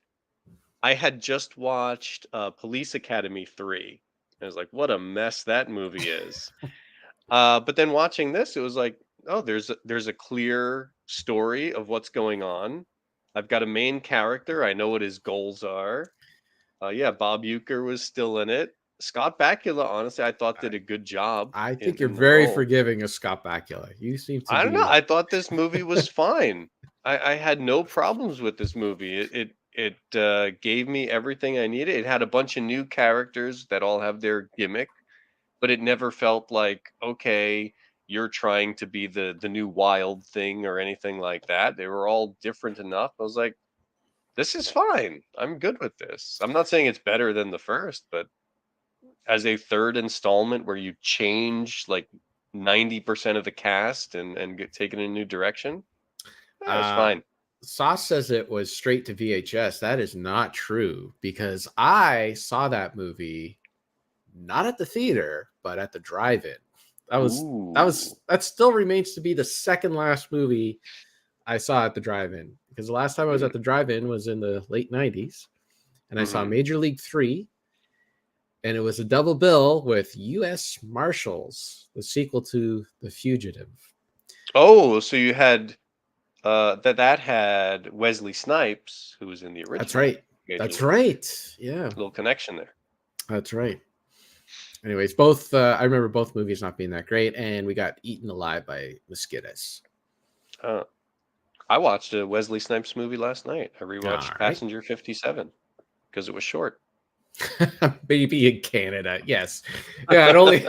just watched Police Academy 3. I was like, what a mess that movie is. But then watching this, it was like, oh, there's a clear story of what's going on. I've got a main character. I know what his goals are. Yeah, Bob Uecker was still in it. Scott Bakula, honestly, I thought did a good job I think you're in the very role. forgiving of Scott Bakula. You seem to I don't know. be. I thought this movie was fine. I had no problems with this movie. It gave me everything I needed. It had a bunch of new characters that all have their gimmick, but it never felt like, okay, you're trying to be the new Wild Thing or anything like that. They were all different enough. I was like, this is fine. I'm good with this. I'm not saying it's better than the first, but as a third installment where you change like 90% of the cast and get taken in a new direction, yeah, it's Uh, fine. Sauce says it was straight to VHS. That is not true because I saw that movie not at the theater, but at the drive-in. Ooh. That still remains to be the second last movie I saw at the drive-in because the last time I was Mm, at the drive-in was in the late 90s and I saw mhm. Major League 3 and it was a double bill with US Marshals, the sequel to The Fugitive. Oh, so you had that had Wesley Snipes, who was in the That's original right. Major That's League. right. Yeah, Little connection there. that's right. Anyways, both I remember both movies not being that great, and we got eaten alive by mosquitoes. Uh, I watched a Wesley Snipes movie last night. I All rewatched right. Passenger 57 because it was short. Maybe in Canada, yes. Yeah, it only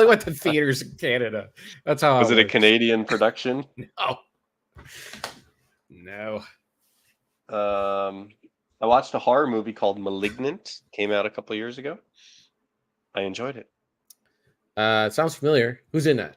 went to theaters in Canada. That's how Was it it a works. Canadian production? Oh no. I watched a horror movie called Malignant. Came out a couple of years ago. I enjoyed it. It sounds familiar. Who's in that?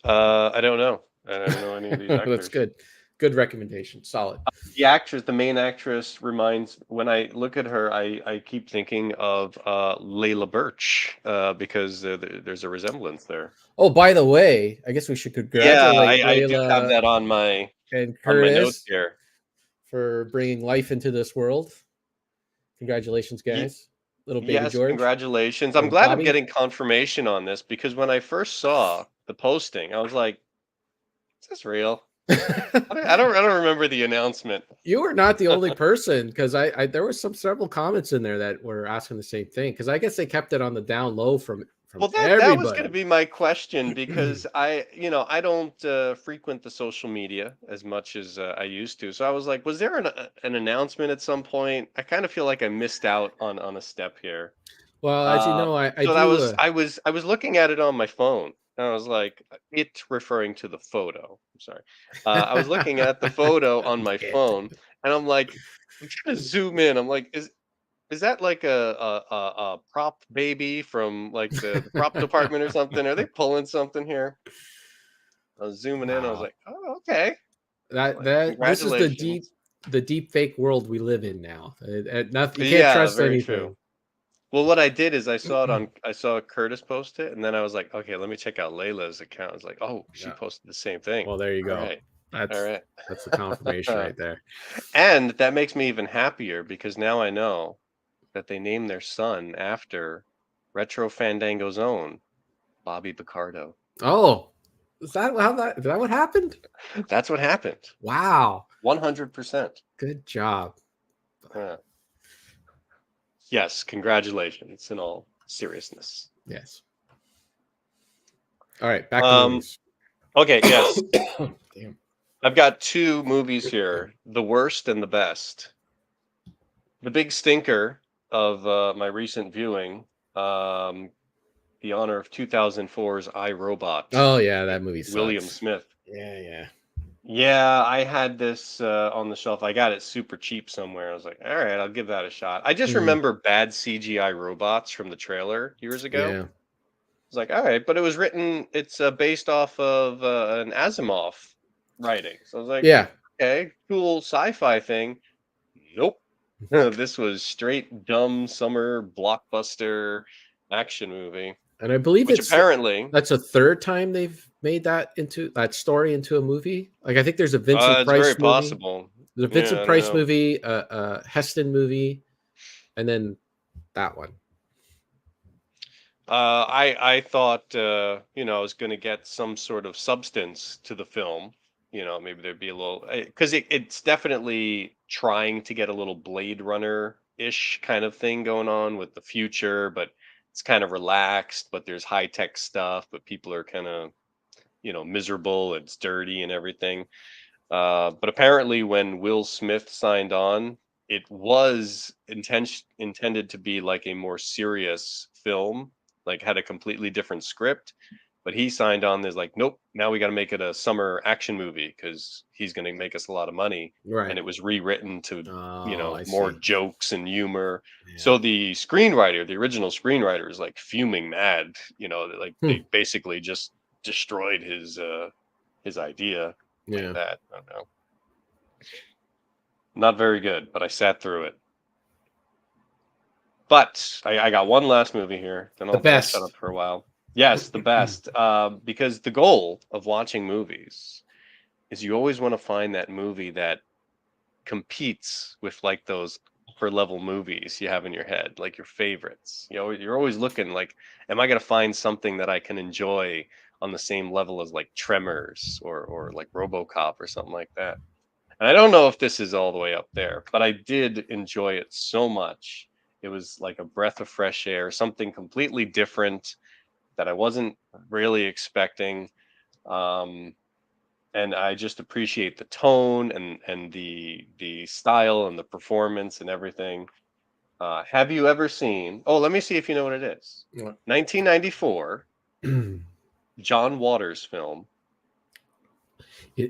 I don't know. I don't know any of these That's actors. good. Good recommendation. Solid. The main actress reminds, when I look at her, I keep thinking of Layla Birch because there's a resemblance there. Oh, by the way, I guess we should Yeah, congratulate I do have Layla that on my notes and Curtis here. for bringing life into this world. Congratulations, Ye- guys. Little baby yes, George congratulations. I'm or glad I'm Bobby. getting confirmation on this because when I first saw the posting, I was like, "Is this real?" I don't remember the announcement. You were not the only person because I there were several comments in there that were asking the same thing because I guess they kept it on the down low from Well, that was going to everybody. be my question because I don't frequent the social media as much as I used to. So I was like, was there an announcement at some point? I kind of feel like I missed out on a step here. Well, as you Uh, know, I so that do. was I was looking at it on my phone and I was like, it referring to the photo. I'm sorry. I was looking at the photo on my It. phone and I'm like, I'm trying to zoom in. I'm like, is that like a prop baby from like the prop department or something? Are they pulling something here? I was zooming in. I was Wow. like, oh, okay. Like, That this is congratulations. the deep fake world we live in now. Nothing, you can't Yeah, trust very true. anything. Well, what I did is I saw Curtis post it, and then I was like, okay, let me check out Layla's account. I was like, oh, she Yeah. posted the same thing. Well, there you All go. right, all That's right. that's the confirmation right there. And that makes me even happier because now I know that they named their son after Retro Fandango's own Bobby Picardo. Oh, is that what happened? That's what happened. Wow. 100%. Good job. Yes, congratulations in all seriousness. Yes. All right, back to Um, movies. okay, yes. Damn. I've got two movies here, the worst and the best. The big stinker of my recent viewing, the honor of 2004's I, Robot Oh yeah, with that movie William sucks. Smith. Yeah, yeah. Yeah, I had this on the shelf. I got it super cheap somewhere. I was like, all right, I'll give that a shot. I just Mm, remember bad CGI robots from the trailer years ago. yeah. Was like, all right, but it was written. It's based off of an Asimov writing. So I was like, Yeah. okay, cool sci-fi thing. Nope, this was straight dumb summer blockbuster action movie. And I believe Which apparently, that's a third time they've made that story into a movie. Like I think there's a Vincent it's very Price movie. possible. There's a Yeah, Vincent I don't Price know. movie, a Heston movie, and then that one. I thought I was going to get some sort of substance to the film. Maybe there'd be a little because it's definitely trying to get a little Blade Runner ish kind of thing going on with the future, but it's kind of relaxed, but there's high tech stuff, but people are kind of, miserable. It's dirty and everything. But apparently, when Will Smith signed on, it was intended to be like a more serious film, like had a completely different script. But he signed on. There's like, nope. Now we got to make it a summer action movie because he's going to make us a lot of money. Right. And it was rewritten to, Oh, I more see. jokes and humor. Yeah. So the screenwriter, the original screenwriter, is like fuming mad. Like they basically just destroyed his idea like that. I don't know. Not very good, but I sat through it. But I got one last movie here. Then I'll shut up for a while. Yes, the best. Because the goal of watching movies is you always want to find that movie that competes with like those upper level movies you have in your head, like your favorites. You're always looking like, am I gonna find something that I can enjoy on the same level as like Tremors or like RoboCop or something like that. And I don't know if this is all the way up there, but I did enjoy it so much. It was like a breath of fresh air, something completely different that I wasn't really expecting. Um, and I just appreciate the tone and the style and the performance and everything. Have you ever seen? Oh, let me see if you know what it is. What? 1994, John Waters film.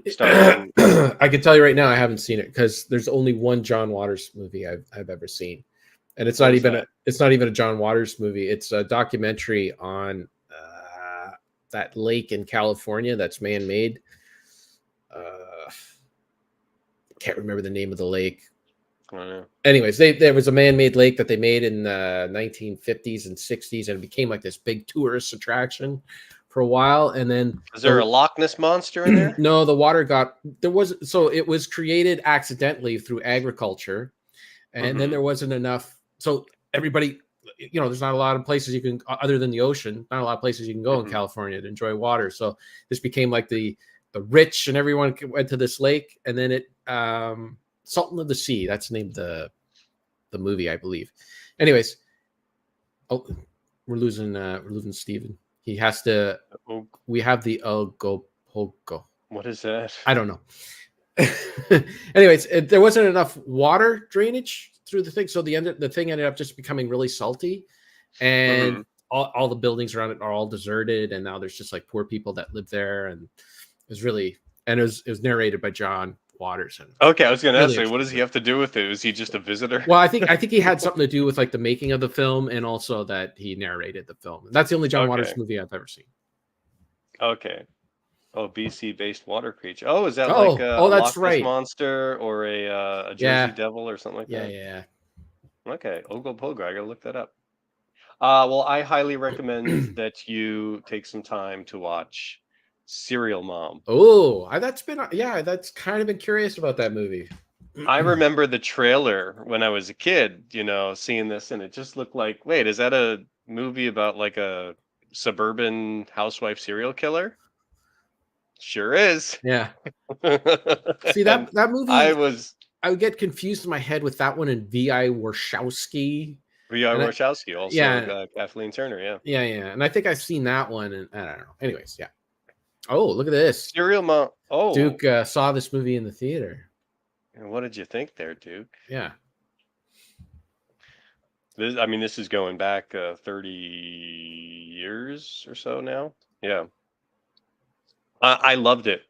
Starring... I can tell you right now, I haven't seen it because there's only one John Waters movie I've ever seen, and it's not even a John Waters movie. It's a documentary on that lake in California that's man-made. Can't remember the name of the lake. Anyways, there was a man-made lake that they made in the 1950s and 60s, and it became like this big tourist attraction for a while. And then is there a Loch Ness monster in there? No, the water it was created accidentally through agriculture, and then there wasn't enough. So everybody, there's not a lot of places you can, other than the ocean, not a lot of places you can go in California to enjoy water. So this became like the rich, and everyone went to this lake, and then it Sultan of the Sea. That's the name of the movie, I believe. Anyways, we're losing Steven. He has to. We have the Ogopogo. What is that? I don't know. Anyways, there wasn't enough water drainage through the thing, so the thing ended up just becoming really salty, and all the buildings around it are all deserted, and now there's just like poor people that live there, and it was narrated by John Waters. Okay, I was going to ask you, what does he have to do with it? Is he just a visitor? Well, I think he had something to do with like the making of the film, and also that he narrated the film. That's the only John Waters movie I've ever seen. Okay. Oh, BC based water creature. Oh, is that like a that's Loch Ness monster or a Jersey Devil or something like that? Yeah. Okay, Ogopogo. I gotta look that up. Well, I highly recommend that you take some time to watch Serial Mom. Oh, that's kind of been curious about that movie. I remember the trailer when I was a kid, seeing this, and it just looked like, wait, is that a movie about like a suburban housewife serial killer? Sure is. Yeah. See that movie? I would get confused in my head with that one and V.I. Warshawski. V.I. Warshawski, also Kathleen Turner, yeah. Yeah, and I think I've seen that one, and I don't know. Anyways, yeah. Oh, look at this. Serial Mom. Oh. Duke saw this movie in the theater. And what did you think there, Duke? Yeah. This is going back 30 years or so now. Yeah. I loved it.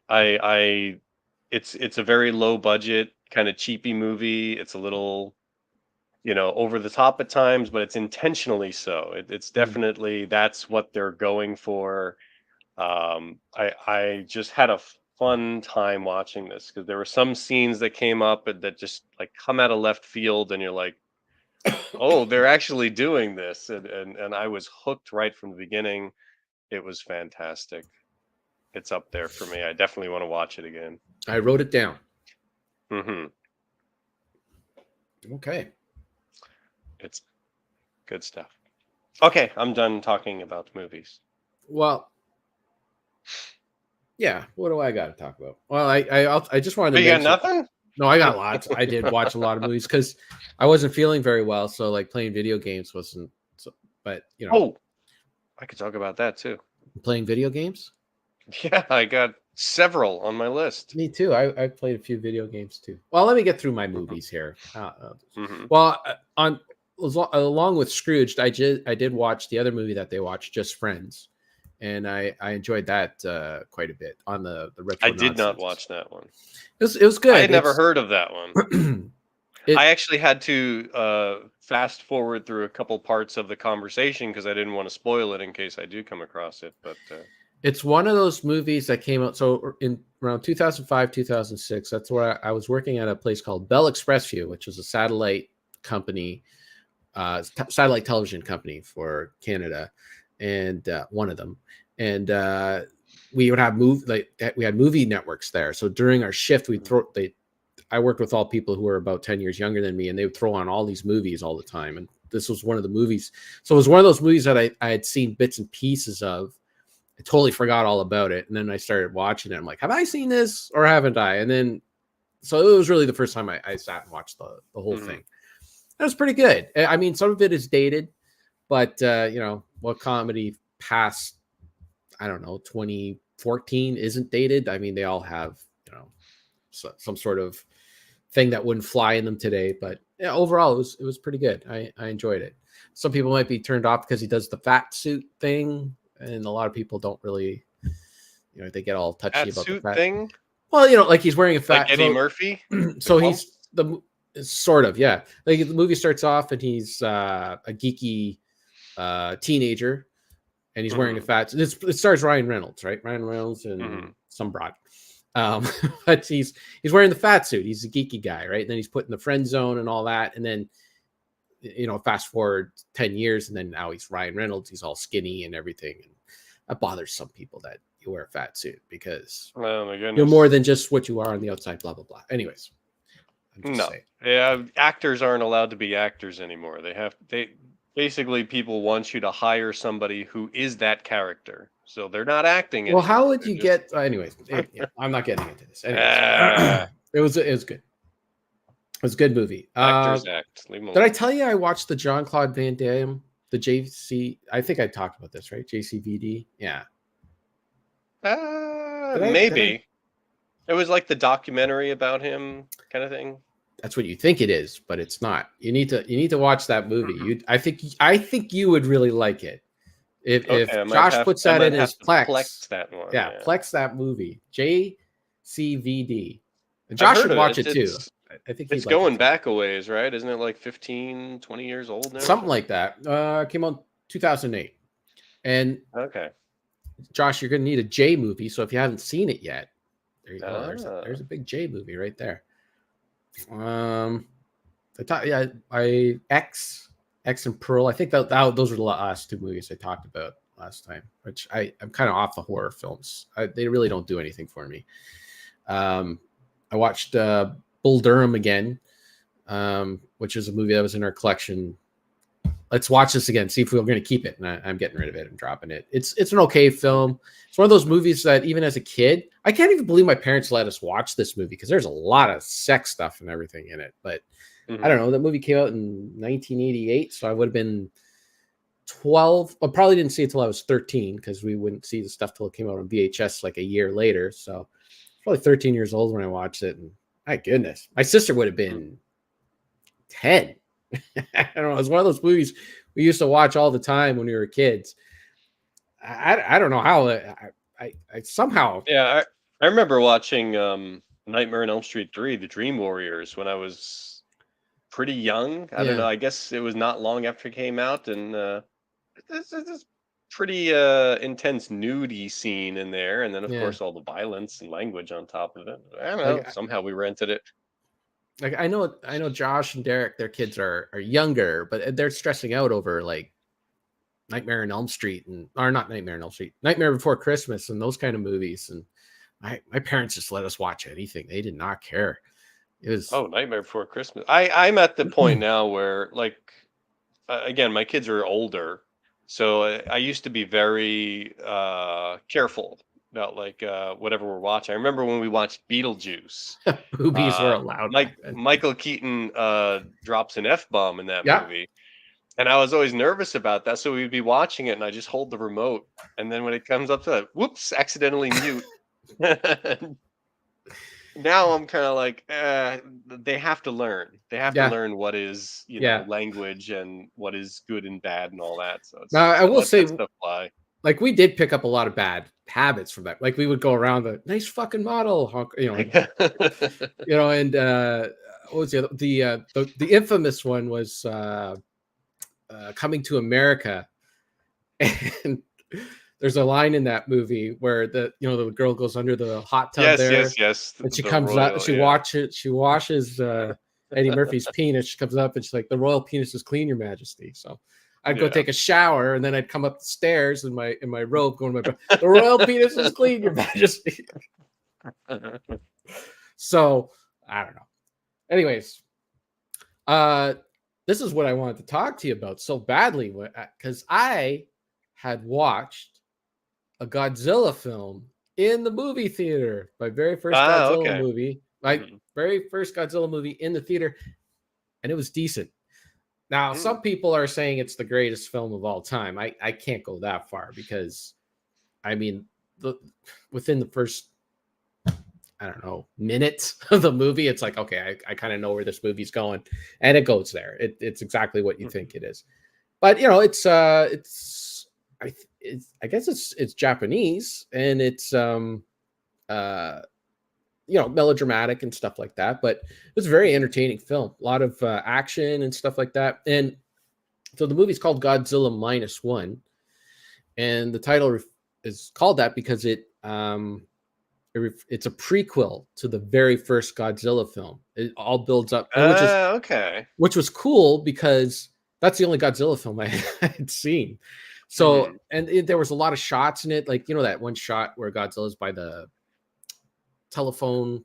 It's a very low budget, kind of cheapy movie. It's a little, over the top at times, but it's intentionally so. It's definitely, that's what they're going for. I just had a fun time watching this because there were some scenes that came up that just like come out of left field, and you're like, oh, they're actually doing this, and I was hooked right from the beginning. It was fantastic. It's up there for me. I definitely want to watch it again. I wrote it down. Okay. It's good stuff. Okay, I'm done talking about movies. Well, yeah. What do I got to talk about? Well, I just wanted to. You got nothing? No, I got lots. I did watch a lot of movies because I wasn't feeling very well, so like playing video games wasn't. So, but you know, Oh, I could talk about that too. playing video games. Yeah, I got several on my list. Me too. I played a few video games too. Well, let me get through my Mhm. movies here. Mhm. Well, along with Scrooged, I did watch the other movie that they watched, Just Friends, and I enjoyed that quite a bit on the I retro did not nonsense. watch that one. It was I good. had never heard of that one. It I actually had to fast forward through a couple parts of the conversation because I didn't want to spoil it in case I do come across it. But it's one of those movies that came out so in around 2005 2006. That's where I was working at a place called Bell Expressview, which was a satellite company, satellite television company for Canada, and one of them. And we would have we had movie networks there. So during our shift, I worked with all people who were about 10 years younger than me, and they would throw on all these movies all the time. And this was one of the movies. So it was one of those movies that I had seen bits and pieces of. I totally forgot all about it. And then I started watching it. I'm like, have I seen this or haven't I? And then, so it was really the first time I sat and watched the whole Mhm. thing. That was pretty good. I mean, some of it is dated, but what comedy past, I don't know, 2014 isn't dated? I mean, they all have, some sort of thing that wouldn't fly in them today. But yeah, overall, it was pretty good. I enjoyed it. Some people might be turned off because he does the fat suit thing, and a lot of people don't really, they get all touchy that about the suit fat. thing, Well, like he's wearing a like fat. Eddie Murphy, the So clump. he's sort of, yeah. Like the movie starts off and he's a geeky teenager, and he's wearing a Mhm. fat. It stars Ryan Reynolds, right? Ryan Reynolds and Mhm. some broad. But he's wearing the fat suit. He's a geeky guy, right? And then he's put in the friend zone and all that. And then, fast forward 10 years, and then now he's Ryan Reynolds. He's all skinny and everything. And that bothers some people that you wear a fat suit because Oh my you're more goodness. than just what you are on the outside, blah, blah, blah. Anyways, I'm just No. saying. Yeah, actors aren't allowed to be actors anymore. They basically people want you to hire somebody who is that character. So they're not acting Well, how anymore. would They're you just get? Anyways, yeah, I'm not getting into this. Anyways, ah, it was good. It was a good movie. actors act. Leave them Did I alone. tell you I watched the John Claude Van Damme, the JC? I think I talked about this, right? JCVD. Yeah. Did I? Maybe. It was like the documentary about him kind of thing. That's what you think it is, but it's not. You need to watch that movie. Mhm. I think you would really like it. If Okay, Josh puts I that might in have his to Plex, plex that one. yeah, Yeah. Plex that movie. JCVD. And I've Josh heard should of watch it. it too. I think he'd It's like it going too. back a ways, right? Isn't it like 15, 20 years old now or Something like that. Came out 2008. And Okay. Josh, you're going to need a J movie. So if you haven't seen it yet, there you go. Ah. There's a big J movie right there. Yeah, I X and Pearl. I think that those were the last two movies I talked about last time. Which I'm kind of off the horror films. They really don't do anything for me. I watched Bull Durham again, which is a movie that was in our collection. Let's watch this again, see if we're going to keep it. And I'm getting rid of it. I'm dropping it. It's an okay film. It's one of those movies that even as a kid, I can't even believe my parents let us watch this movie because there's a lot of sex stuff and everything in it. But I don't know. That movie came out in 1988, so I would have been 12. I probably didn't see it till I was 13 because we wouldn't see the stuff till it came out on VHS like a year later. So probably 13 years old when I watched it. And my goodness, my sister would have been 10. I don't know. It's one of those movies we used to watch all the time when we were kids. I don't know how I somehow. Yeah, I remember watching Nightmare on Elm Street 3, The Dream Warriors, when I was pretty young. I don't know. Yeah. I guess it was not long after it came out, and this pretty intense nudie scene in there, and then of Yeah. course all the violence and language on top of it. I don't know. Like Somehow we rented it. like I know Josh and Derek, their kids are younger, but they're stressing out over like Nightmare on Elm Street or not Nightmare on Elm Street, Nightmare Before Christmas and those kind of movies. And my parents just let us watch anything. They did not care. It was Oh, Nightmare Before Christmas. I'm at the point now where like again, my kids are older, so I used to be very careful like whatever we're watching. I remember when we watched Beetlejuice. Boobies were allowed back then. Michael Keaton drops an F-bomb in that Yeah. movie. And I was always nervous about that, so we'd be watching it, and I just hold the remote, and then when it comes up to that, whoops, accidentally mute. Now I'm kind of like, they have to learn. They have to Yeah. learn what is, Yeah. language and what is good and bad and all that. So it's Now, just I will let say, that stuff fly. like, we did pick up a lot of bad habits from that. Like, we would go around the nice fucking model, honk, and what was the other, the infamous one was Coming to America, and there's a line in that movie where the girl goes under the hot tub there, yes. and she The comes up, royal, she washes Eddie Murphy's penis. She comes up and she's like, "The royal penis is clean, Your Majesty." So I'd go take a shower, and then I'd come up the stairs in my robe, going to my the royal penis is clean, Your Majesty. So I don't know. Anyways, this is what I wanted to talk to you about so badly, because I had watched a Godzilla film in the movie theater. My very first Godzilla movie. Very first Godzilla movie in the theater, and it was decent. Now, some people are saying it's the greatest film of all time. I can't go that far, because, I mean, within the first, I don't know, minutes of the movie, it's like, okay, I kind of know where this movie's going, and it goes there. It's exactly what you think it is. But I guess it's Japanese, and it's melodramatic and stuff like that, but it was a very entertaining film. A lot of action and stuff like that. And so the movie's called Godzilla Minus One, and the title is called that because it's a prequel to the very first Godzilla film. It all builds up, which was cool, because that's the only Godzilla film I had seen. So, and there was a lot of shots in it, like, that one shot where Godzilla's by the telephone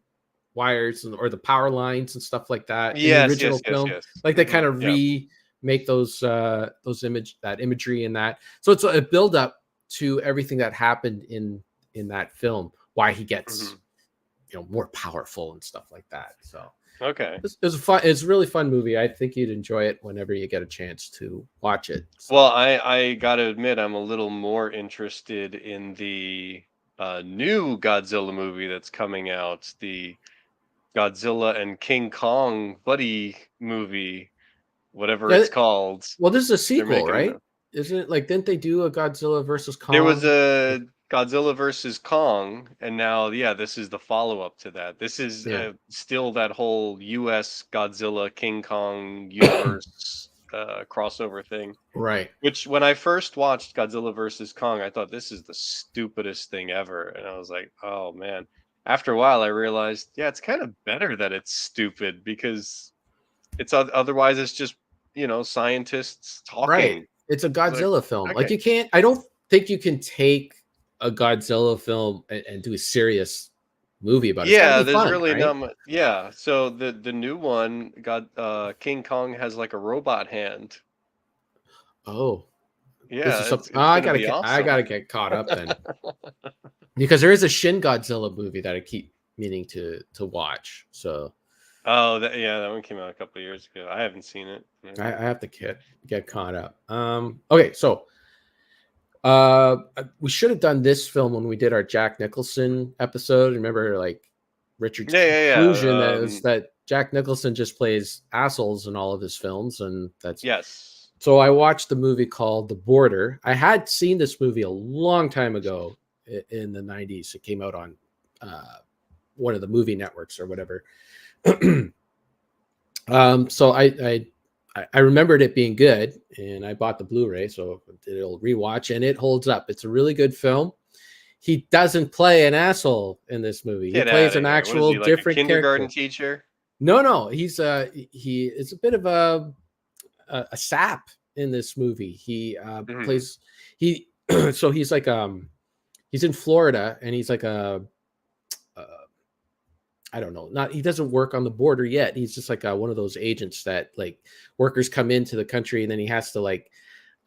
wires or the power lines and stuff like that in the original film. Like, they kind of remake that imagery in that. So it's a build up to everything that happened in that film, why he gets more powerful and stuff like that. So it's a really fun movie. I think you'd enjoy it whenever you get a chance to watch it. So. Well, I gotta admit, I'm a little more interested in the new Godzilla movie that's coming out, the Godzilla and King Kong buddy movie, whatever it's called. Well, this is a sequel, right? Isn't it? Like, didn't they do a Godzilla versus Kong? There was a Godzilla versus Kong, and now, this is the follow-up to that. This is still that whole U.S. Godzilla King Kong universe crossover thing. Right. Which, when I first watched Godzilla versus Kong, I thought, this is the stupidest thing ever. And I was like, oh, man. After a while, I realized, it's kind of better that it's stupid, because otherwise it's just, scientists talking. Right. It's a Godzilla film. Okay. Like, I don't think you can take a Godzilla film and do a serious movie about it. Yeah, there's fun, really not much. Yeah, so the new one, King Kong has like a robot hand. Oh, yeah. I gotta get caught up then, because there is a Shin Godzilla movie that I keep meaning to watch. So. Oh, that one came out a couple of years ago. I haven't seen it. I have to get caught up. Okay, so we should have done this film when we did our Jack Nicholson episode. Remember, like, Richard's conclusion that Jack Nicholson just plays assholes in all of his films, and that's So I watched the movie called The Border. I had seen this movie a long time ago in the 90s. It came out on one of the movie networks or whatever. So I remembered it being good, and I bought the Blu-ray, so it'll rewatch, and it holds up. It's a really good film. He doesn't play an asshole in this movie. He plays an actual different kindergarten character. Teacher. No, he is a bit of a sap in this movie. He plays so he's like he's in Florida, and he's like I don't know. He doesn't work on the border yet. He's just like one of those agents that, like, workers come into the country, and then he has to like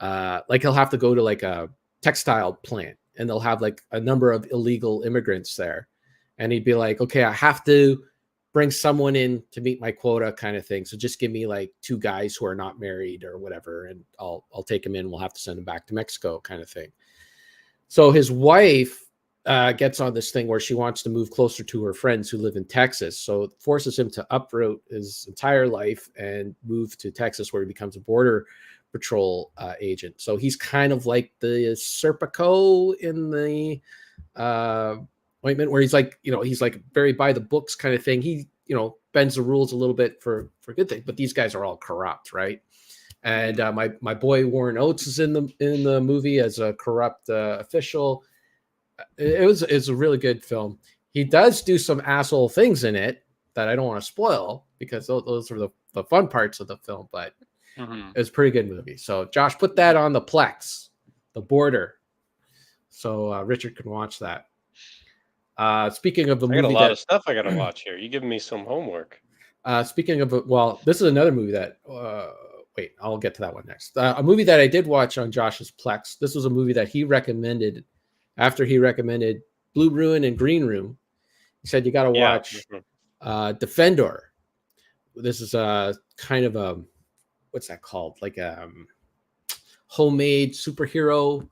he'll have to go to like a textile plant, and they'll have like a number of illegal immigrants there, and he'd be like, okay, I have to bring someone in to meet my quota kind of thing, so just give me like 2 guys who are not married or whatever, and I'll take them in. We'll have to send them back to Mexico kind of thing. So his wife gets on this thing where she wants to move closer to her friends who live in Texas. So it forces him to uproot his entire life and move to Texas, where he becomes a border patrol agent. So he's kind of like the Serpico in the Ointment, where he's like, he's like very by the books kind of thing. He, bends the rules a little bit for good things, but these guys are all corrupt, right? And my boy Warren Oates is in the movie as a corrupt official. It's a really good film. He does do some asshole things in it that I don't want to spoil, because those are the fun parts of the film, but it's a pretty good movie. So Josh, put that on the Plex, the Border, so Richard can watch that. Speaking of the movie, I got a lot of stuff I got to watch here. You giving me some homework. Speaking of, this is another movie that, wait, I'll get to that one next. A movie that I did watch on Josh's Plex. This was a movie that he recommended after he recommended Blue Ruin and Green Room. He said, you got to watch Defendor. This is a kind of a, what's that called? Like a homemade superhero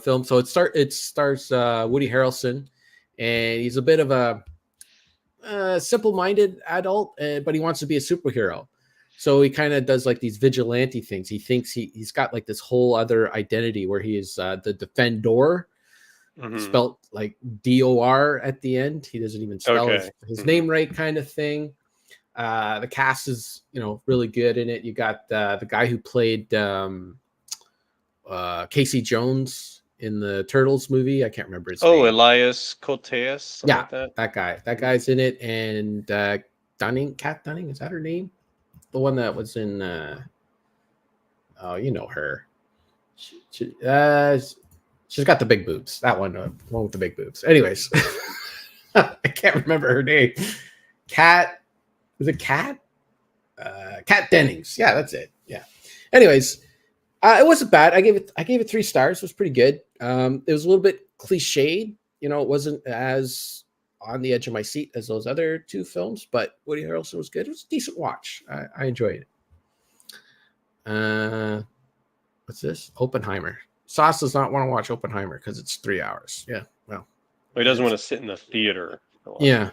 film. So it stars Woody Harrelson, and he's a bit of a simple-minded adult, but he wants to be a superhero. So he kind of does like these vigilante things. He thinks he's got like this whole other identity where he is the Defendor, spelt like D-O-R at the end. He doesn't even spell his name right, kind of thing. The cast is, really good in it. You got the guy who played Casey Jones in the Turtles movie. I can't remember his name. Elias Koteas. Yeah, like that. That guy. That guy's in it. And Kat Dunning, is that her name? The one that was in you know her. She's got the big boobs. That one with the big boobs. Anyways, I can't remember her name. Kat. Was it Kat? Kat Dennings. Yeah, that's it. Yeah. Anyways, it wasn't bad. I gave it 3 stars. It was pretty good. It was a little bit cliched. It wasn't as on the edge of my seat as those other 2 films, but Woody Harrelson was good. It was a decent watch. I enjoyed it. What's this? Oppenheimer. Sauce does not want to watch Oppenheimer because it's 3 hours. Yeah. Well, he doesn't want to sit in the theater. Yeah.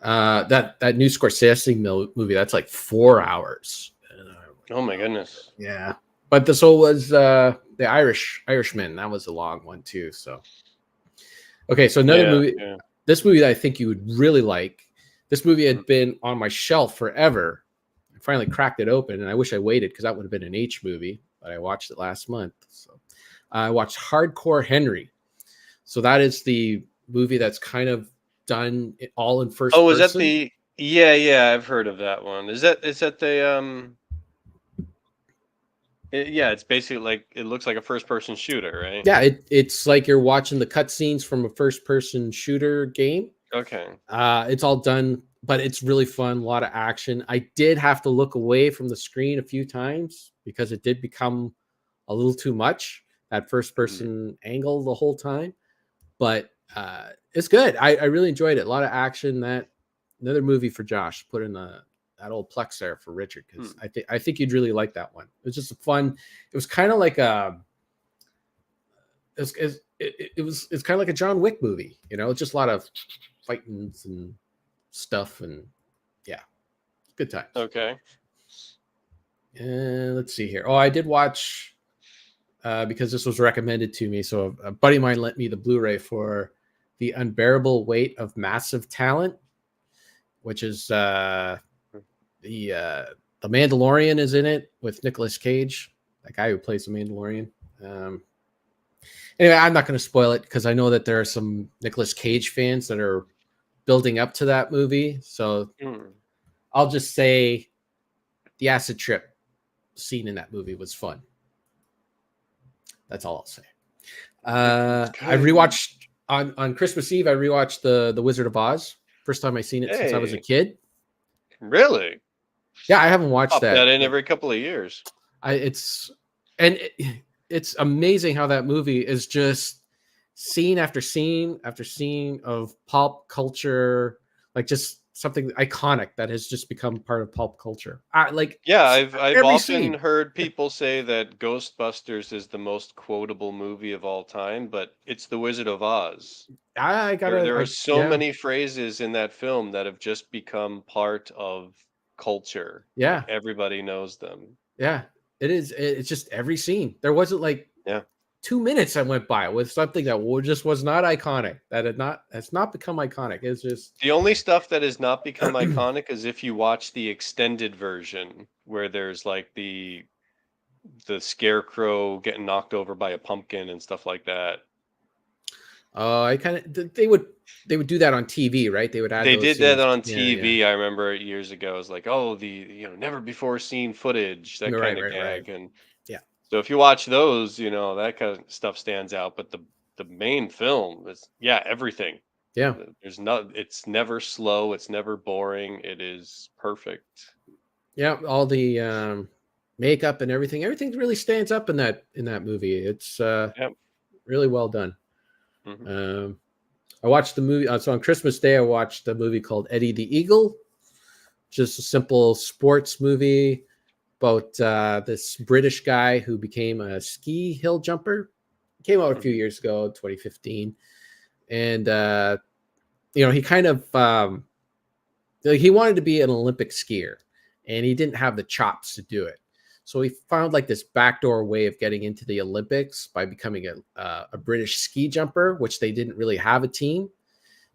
That new Scorsese movie, that's like 4 hours. Oh my goodness. Yeah. But this one was the Irishman. That was a long one too. So okay, so another movie. Yeah. This movie that I think you would really like. This movie had been on my shelf forever. I finally cracked it open, and I wish I waited because that would have been an H movie, but I watched it last month. So I watched Hardcore Henry. So that is the movie that's kind of done all in first person. Oh, is that the Yeah, I've heard of that one. Is that the it's basically like, it looks like a first person shooter, right? Yeah, it's like you're watching the cutscenes from a first person shooter game. Okay. It's all done, but it's really fun, a lot of action. I did have to look away from the screen a few times because it did become a little too much, that first person angle the whole time. But it's good. I really enjoyed it. A lot of action. That another movie for Josh. Put in that old Plex there for Richard, because I think you'd really like that one. It was just a fun. It was kind of like a. It's kind of like a John Wick movie. Just a lot of fightings and stuff, and yeah, good time. Okay. And let's see here. Oh, I did watch because this was recommended to me. So a buddy of mine lent me the Blu-ray for The Unbearable Weight of Massive Talent, which is the Mandalorian is in it with Nicolas Cage, that guy who plays the Mandalorian. Anyway, I'm not going to spoil it because I know that there are some Nicolas Cage fans that are building up to that movie. So I'll just say the acid trip scene in that movie was fun. That's all I'll say. I rewatched on Christmas Eve. I rewatched the Wizard of Oz. First time I seen it since I was a kid. Really? Yeah, I haven't watched that in every couple of years. I it's amazing how that movie is just scene after scene after scene of pulp culture, like just something iconic that has just become part of pulp culture. Like Yeah, I've every often scene. heard people say that Ghostbusters is the most quotable movie of all time, but it's The Wizard of Oz. I There gotta, are I so yeah, many phrases in that film that have just become part of culture. Like yeah, everybody knows them. yeah. It is. It's just every scene. There wasn't like Yeah. 2 minutes that went by with something that just was not iconic. That had not has not become iconic. It's just The only stuff that has not become iconic is if you watch the extended version where there's like the scarecrow getting knocked over by a pumpkin and stuff like that. I kind of they would do that on TV, right? They would add They those did that scenes. on Yeah, yeah. TV. I remember it years ago. It was like, oh, never before seen footage, that Right, kind of right, right. gag. And Yeah, so if you watch those, that kind of stuff stands out. But the main film is, yeah, everything. yeah, There's not. It's never slow. It's never boring. It is perfect. yeah. All the makeup and everything. Everything really stands up in that movie. It's Yep. really well done. Hmm. Um, I watched the movie. So on Christmas Day, I watched a movie called Eddie the Eagle. Just a simple sports movie about this British guy who became a ski hill jumper. Came out a few Hmm. years ago, 2015, and he kind of like he wanted to be an Olympic skier, and he didn't have the chops to do it. So he found like this backdoor way of getting into the Olympics by becoming a British ski jumper, which they didn't really have a team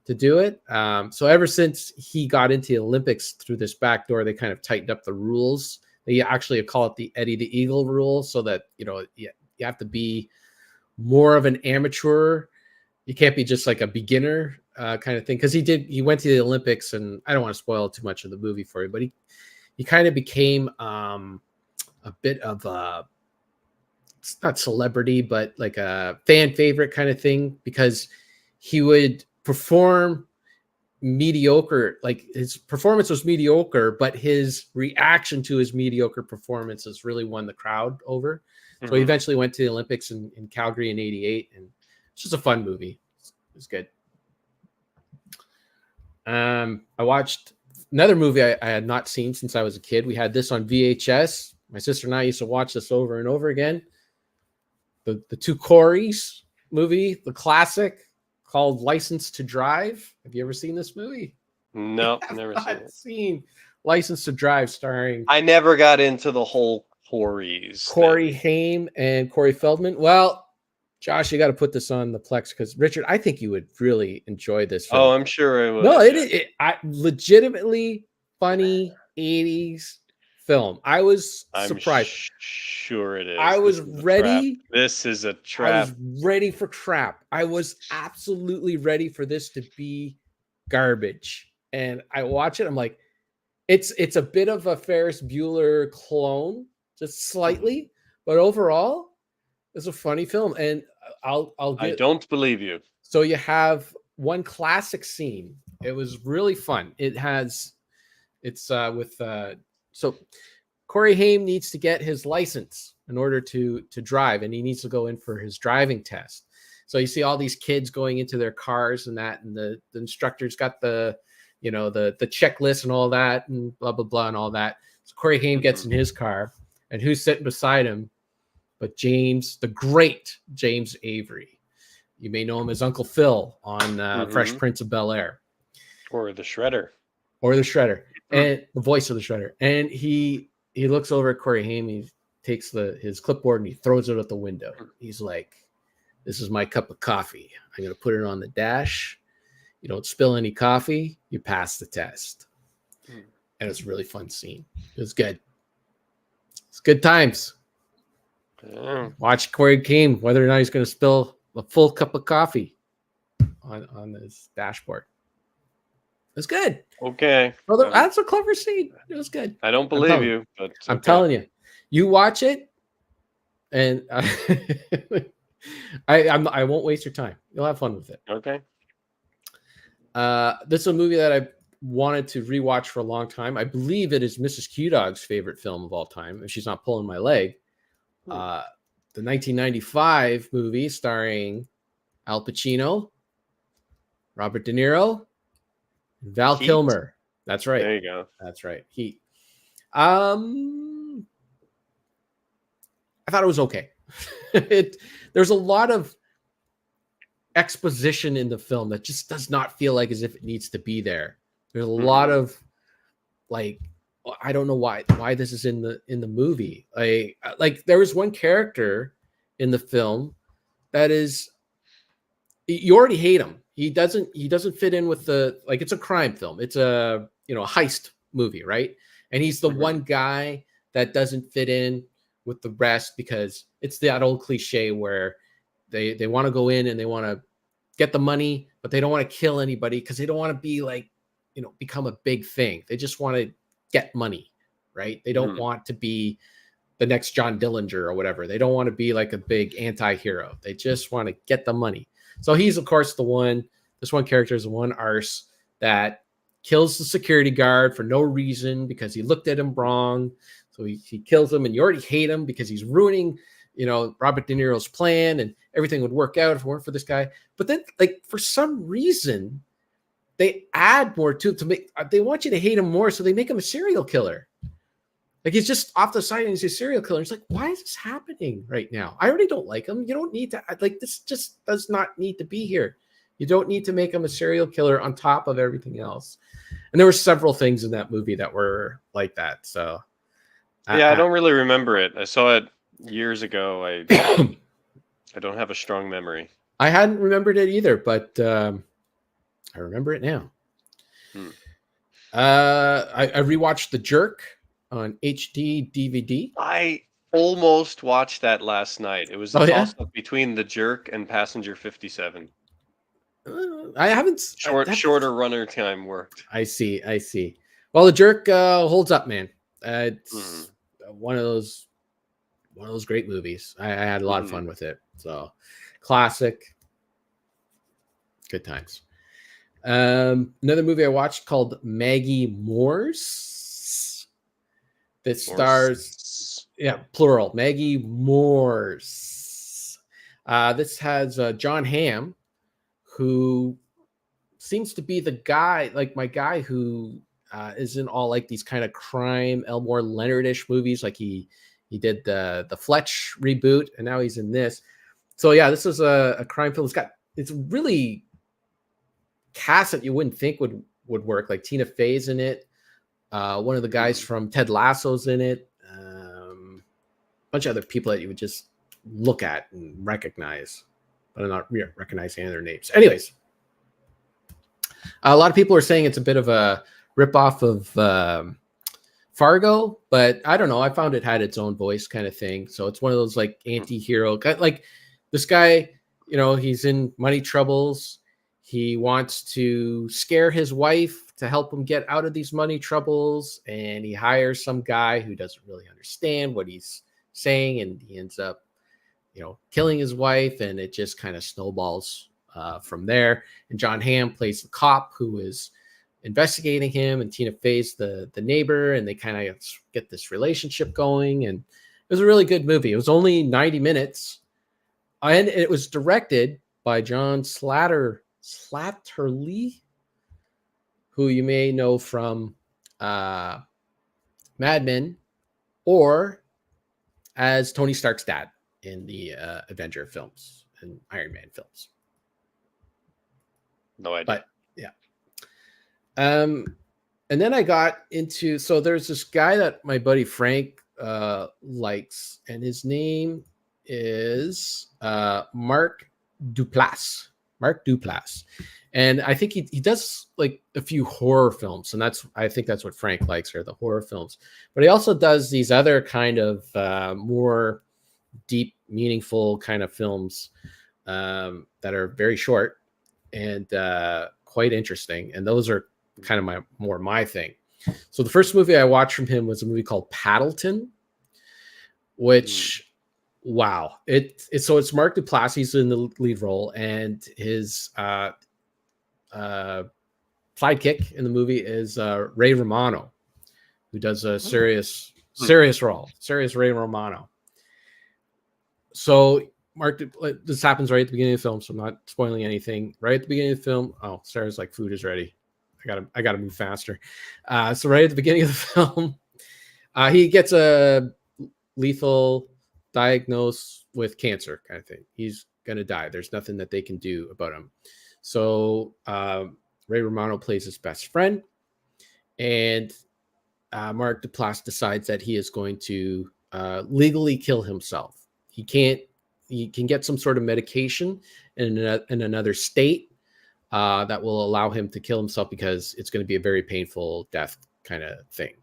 to do it. So ever since he got into the Olympics through this back door, they kind of tightened up the rules. They actually call it the Eddie the Eagle rule, so that you have to be more of an amateur. You can't be just like a beginner kind of thing, because he went to the Olympics, and I don't want to spoil too much of the movie for you, but he kind of became a bit of a, it's not celebrity, but like a fan favorite kind of thing, because he would perform mediocre, like his performance was mediocre, but his reaction to his mediocre performances really won the crowd over. So he Hmm. eventually went to the Olympics in Calgary in '88, and it's just a fun movie. It's good. I watched another movie I had not seen since I was a kid. We had this on VHS. My sister and I used to watch this over and over again. The two Coreys movie, the classic called License to Drive. Have you ever seen this movie? No, I have never seen not it. seen License to Drive, starring I never got into the whole Corey's Corey thing. Haim and Corey Feldman. Well, Josh, you got to put this on the Plex, because Richard, I think you would really enjoy this Oh, film. I'm sure I No, would. Yeah. I legitimately funny 80s film. I was I'm surprised. sure it I is. This was is a trap. ready. This is a I was trap. ready for crap. I was absolutely ready for this to be garbage. And I watch it. I'm like, it's a bit of a Ferris Bueller clone, just Mhm. slightly, but overall, it's a funny film. And I'll I get, don't believe you. so you have one classic scene. It was really fun. It's with so Corey Haim needs to get his license in order to drive, and he needs to go in for his driving test. So you see all these kids going into their cars and that, and the instructor's got the the checklist and all that, and blah blah blah and all that. So Corey Haim gets Mhm. in his car, and who's sitting beside him but James, the great James Avery. You may know him as Uncle Phil on Fresh Mhm. Prince of Bel-Air, Or the shredder. or the Shredder, Mm. and the voice of the Shredder. And he looks over at Corey Haim. He takes his clipboard and he throws it out the window. He's like, "This is my cup of coffee. I'm going to put it on the dash. You don't spill any coffee, you pass the test." Mm. And it's a really fun scene. It was good. It's good times. Yeah. Watch Corey Haim, whether or not he's going to spill a full cup of coffee on his dashboard. It's good. Okay. Well, that's a clever scene. It was good. I don't I'm believe telling you. you, but I'm okay. telling you. You watch it, and I won't waste your time. You'll have fun with it. Okay. This is a movie that I wanted to rewatch for a long time. I believe it is Mrs. Q Dog's favorite film of all time, if she's not pulling my leg. the 1995 movie starring Al Pacino, Robert De Niro, and Val Heat? Kilmer. That's right. There you go. That's right. Heat. I thought it was okay. There's a lot of exposition in the film that just does not feel like as if it needs to be there. There's a lot of like, I don't know why this is in the movie. Like there was one character in the film that is, you already hate him. He doesn't fit in with the, like, it's a crime film. It's a, a heist movie, right? And he's the one guy that doesn't fit in with the rest because it's that old cliche where they want to go in and they want to get the money, but they don't want to kill anybody because they don't want to be like, become a big thing. They just want to get money, right? They don't want to be the next John Dillinger or whatever. They don't want to be like a big anti-hero. They just want to get the money. So he's, of course, this one character is the one arse that kills the security guard for no reason because he looked at him wrong. So he kills him, and you already hate him because he's ruining, Robert De Niro's plan, and everything would work out if it weren't for this guy. But then, like, for some reason, they add more to it to make, they want you to hate him more, so they make him a serial killer. Like, he's just off the side and he's a serial killer. It's like, why is this happening right now? I already don't like him. You don't need to, like, this just does not need to be here. You don't need to make him a serial killer on top of everything else. And there were several things in that movie that were like that. So, yeah, I don't really remember it. I saw it years ago. I don't have a strong memory. I hadn't remembered it either, but I remember it now. I rewatched The Jerk on HD DVD. I almost watched that last night. It was a toss-up between The Jerk and Passenger 57. I haven't. Shorter runner time worked. I see. Well, The Jerk holds up, man. It's one of those great movies. I had a lot of fun with it. So, classic. Good times. Another movie I watched called Maggie Moores. That stars, plural, Maggie Moores. This has John Hamm, who seems to be the guy, like my guy who is in all like these kind of crime Elmore Leonard-ish movies. Like he did the Fletch reboot, and now he's in this. So yeah, this is a crime film. It's really cast that you wouldn't think would work. Like Tina Fey's in it. One of the guys from Ted Lasso's in it. A bunch of other people that you would just look at and recognize, but I'm not recognizing their names. Anyways, a lot of people are saying it's a bit of a ripoff of Fargo, but I don't know. I found it had its own voice kind of thing. So it's one of those like anti-hero, like this guy, he's in money troubles. He wants to scare his wife to help him get out of these money troubles. And he hires some guy who doesn't really understand what he's saying. And he ends up, killing his wife. And it just kind of snowballs from there. And John Hamm plays the cop who is investigating him. And Tina Fey's the neighbor. And they kind of get this relationship going. And it was a really good movie. It was only 90 minutes. And it was directed by John Slattery, who you may know from Mad Men, or as Tony Stark's dad in the Avenger films and Iron Man films. No idea. But yeah. And then I got into, so there's this guy that my buddy Frank likes, and his name is Mark Duplass. And I think he does like a few horror films, and I think that's what Frank likes, are the horror films. But he also does these other kind of more deep, meaningful kind of films that are very short and quite interesting. And those are kind of my thing. So the first movie I watched from him was a movie called Paddleton, which wow. So it's Mark Duplass, he's in the lead role, and his sidekick in the movie is Ray Romano, who does a serious Ray Romano. So Mark, this happens right at the beginning of the film, so I'm not spoiling anything. Right at the beginning of the film, oh, Sarah's like, food is ready. I gotta move faster. So right at the beginning of the film, he gets a lethal diagnosis with cancer kind of thing. He's gonna die. There's nothing that they can do about him. So Ray Romano plays his best friend, and Mark Duplass decides that he is going to legally kill himself. He can't. He can get some sort of medication in another state that will allow him to kill himself because it's going to be a very painful death kind of thing.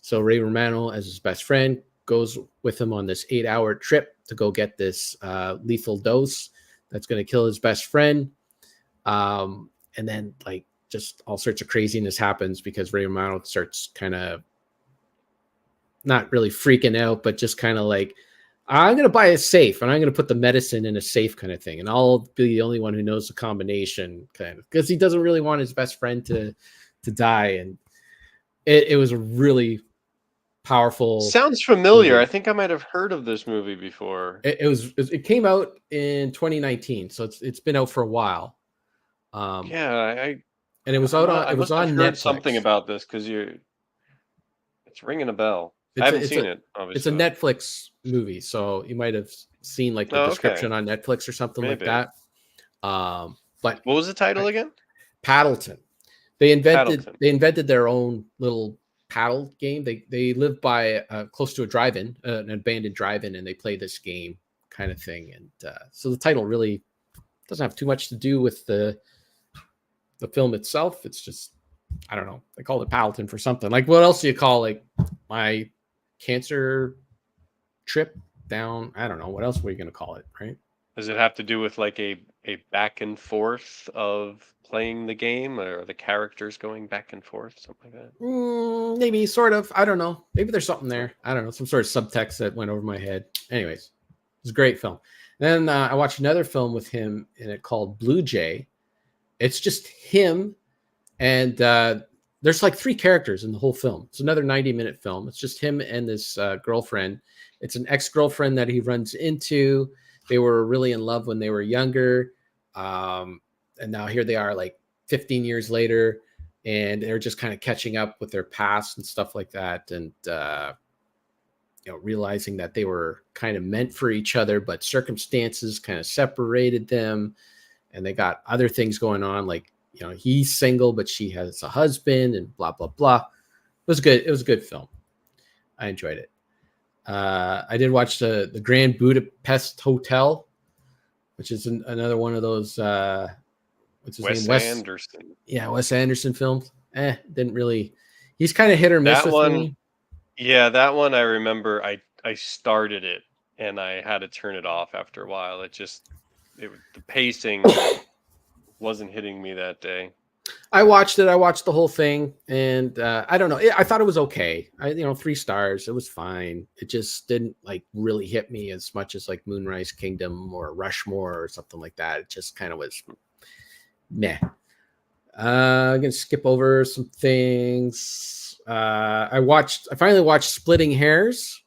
So Ray Romano, as his best friend, goes with him on this 8-hour trip to go get this lethal dose that's going to kill his best friend. And then like just all sorts of craziness happens because Ray Romano starts kind of not really freaking out, but just kind of like, I'm going to buy a safe and I'm going to put the medicine in a safe kind of thing. And I'll be the only one who knows the combination kind of, because he doesn't really want his best friend to die. And it was a really powerful. Sounds familiar. movie. I think I might have heard of this movie before. It came out in 2019. So it's been out for a while. Yeah. And it was on Netflix. Something about this because it's ringing a bell. I haven't seen it, obviously. It's a Netflix movie, so you might have seen like the description on Netflix or something like that. But what was the title again? Paddleton. They invented their own little paddle game. They live by close to a drive-in, an abandoned drive-in, and they play this game kind of thing. And so the title really doesn't have too much to do with the film itself. It's just, I don't know. They called it Paddleton for something. Like, what else do you call like my cancer trip down? I don't know. What else were you going to call it, right? Does it have to do with like a back and forth of playing the game, or the characters going back and forth, something like that? Maybe, sort of. I don't know. Maybe there's something there. I don't know. Some sort of subtext that went over my head. Anyways, it was a great film. Then I watched another film with him in it called Blue Jay. It's just him, and there's like 3 characters in the whole film. It's another 90-minute film. It's just him and this girlfriend. It's an ex-girlfriend that he runs into. They were really in love when they were younger. And now here they are like 15 years later, and they're just kind of catching up with their past and stuff like that. And, realizing that they were kind of meant for each other, but circumstances kind of separated them. And they got other things going on, like, he's single, but she has a husband and blah, blah, blah. It was good. It was a good film. I enjoyed it. I did watch the Grand Budapest Hotel, which is another one of those, what's his name? Wes Anderson. Yeah, Wes Anderson films. Didn't really, he's kind of hit or miss with me. Yeah, that one I remember I started it and I had to turn it off after a while. The pacing wasn't hitting me that day. I watched it. I watched the whole thing, and I don't know. I thought it was okay. 3 stars. It was fine. It just didn't like really hit me as much as like Moonrise Kingdom or Rushmore or something like that. It just kind of was meh. I'm gonna skip over some things. I finally watched Splitting Hairs,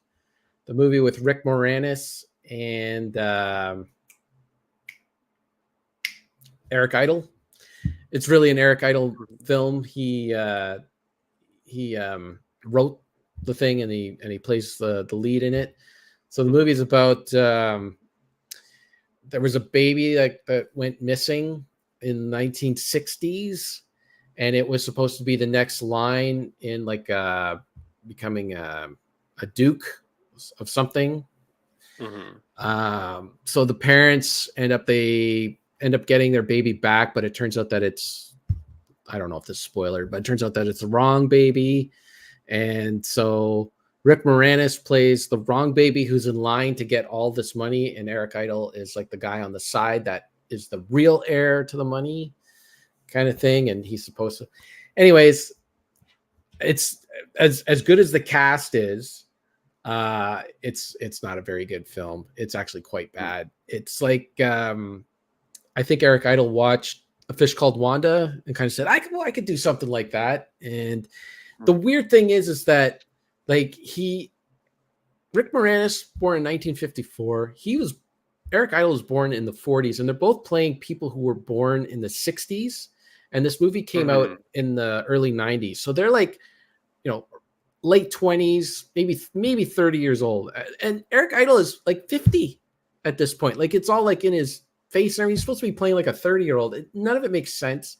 the movie with Rick Moranis and Eric Idle. It's really an Eric Idle film. He wrote the thing and he plays the lead in it. So the movie is about there was a baby that went missing in the 1960s, and it was supposed to be the next line in like becoming a duke of something. Mm-hmm. So the parents end up getting their baby back, but it turns out that I don't know if this is a spoiler, but it turns out that it's the wrong baby. And so Rick Moranis plays the wrong baby who's in line to get all this money, and Eric Idle is like the guy on the side that is the real heir to the money kind of thing. And he's supposed to, anyways, it's as good as the cast is. It's not a very good film. It's actually quite bad. It's like, I think Eric Idle watched A Fish Called Wanda and kind of said, I could do something like that. And the weird thing is that like Rick Moranis, born in 1954, he was Eric Idle was born in the 40s, and they're both playing people who were born in the 60s. And this movie came out in the early 90s. So they're like, late 20s, maybe 30 years old. And Eric Idle is like 50 at this point. Like it's all like in his face. I mean, he's supposed to be playing like a 30-year-old. None of it makes sense.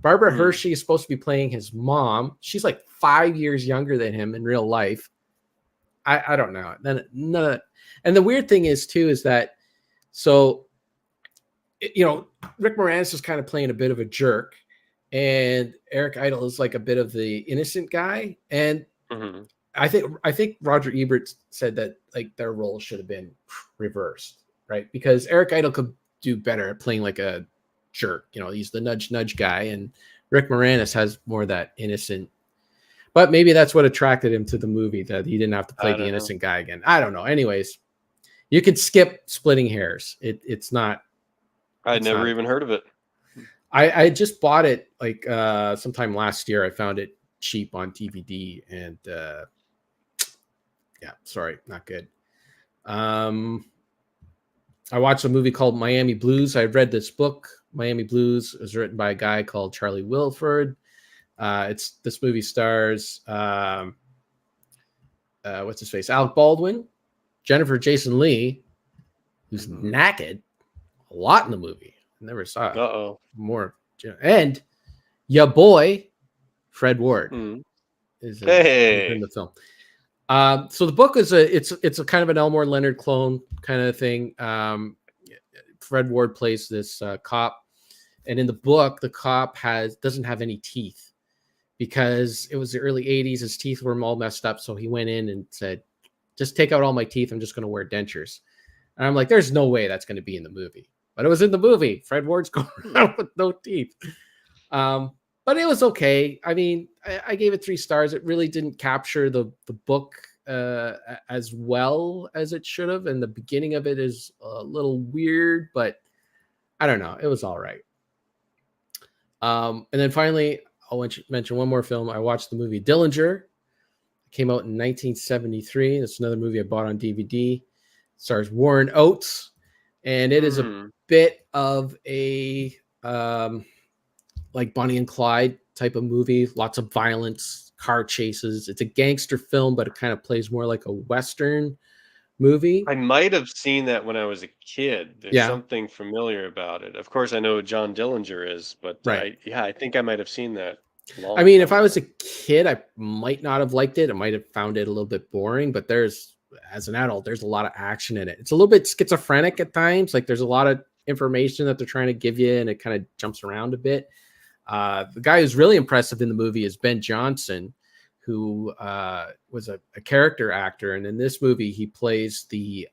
Barbara Hershey is supposed to be playing his mom. She's like 5 years younger than him in real life. I don't know. None. And the weird thing is too, is that, so, Rick Moranis is kind of playing a bit of a jerk, and Eric Idle is like a bit of the innocent guy. And I think Roger Ebert said that like their roles should have been reversed, right? Because Eric Idle could do better at playing like a jerk. He's the nudge guy, and Rick Moranis has more of that innocent. But maybe that's what attracted him to the movie, that he didn't have to play the innocent guy again. I don't know. Anyways, you can skip Splitting Hairs. It's not. I'd never even heard of it. I just bought it like sometime last year. I found it cheap on DVD, and sorry, not good. I watched a movie called Miami Blues. I read this book. Miami Blues is written by a guy called Charlie Wilford. This movie stars what's his face? Alec Baldwin, Jennifer Jason Leigh, who's naked a lot in the movie. I never saw more. And your boy, Fred Ward, is in the film. So the book is it's a kind of an Elmore Leonard clone kind of thing. Fred Ward plays this cop, and in the book, the cop doesn't have any teeth because it was the early 80s. His teeth were all messed up, so he went in and said, "Just take out all my teeth. I'm just going to wear dentures." And I'm like, "There's no way that's going to be in the movie," but it was in the movie. Fred Ward's going around with no teeth. But it was okay. I mean, I gave it 3 stars. It really didn't capture the book as well as it should have. And the beginning of it is a little weird, but I don't know. It was all right. And then finally, I'll mention one more film. I watched the movie Dillinger. It came out in 1973. It's another movie I bought on DVD. It stars Warren Oates. And it is a bit of a like Bonnie and Clyde type of movie. Lots of violence, car chases. It's a gangster film, but it kind of plays more like a Western movie. I might have seen that when I was a kid. There's something familiar about it. Of course, I know who John Dillinger is, but right. I think I might have seen that. I mean, if I was a kid, I might not have liked it. I might have found it a little bit boring, but as an adult, there's a lot of action in it. It's a little bit schizophrenic at times. Like there's a lot of information that they're trying to give you, and it kind of jumps around a bit. The guy who's really impressive in the movie is Ben Johnson, who was a character actor. And in this movie, he plays the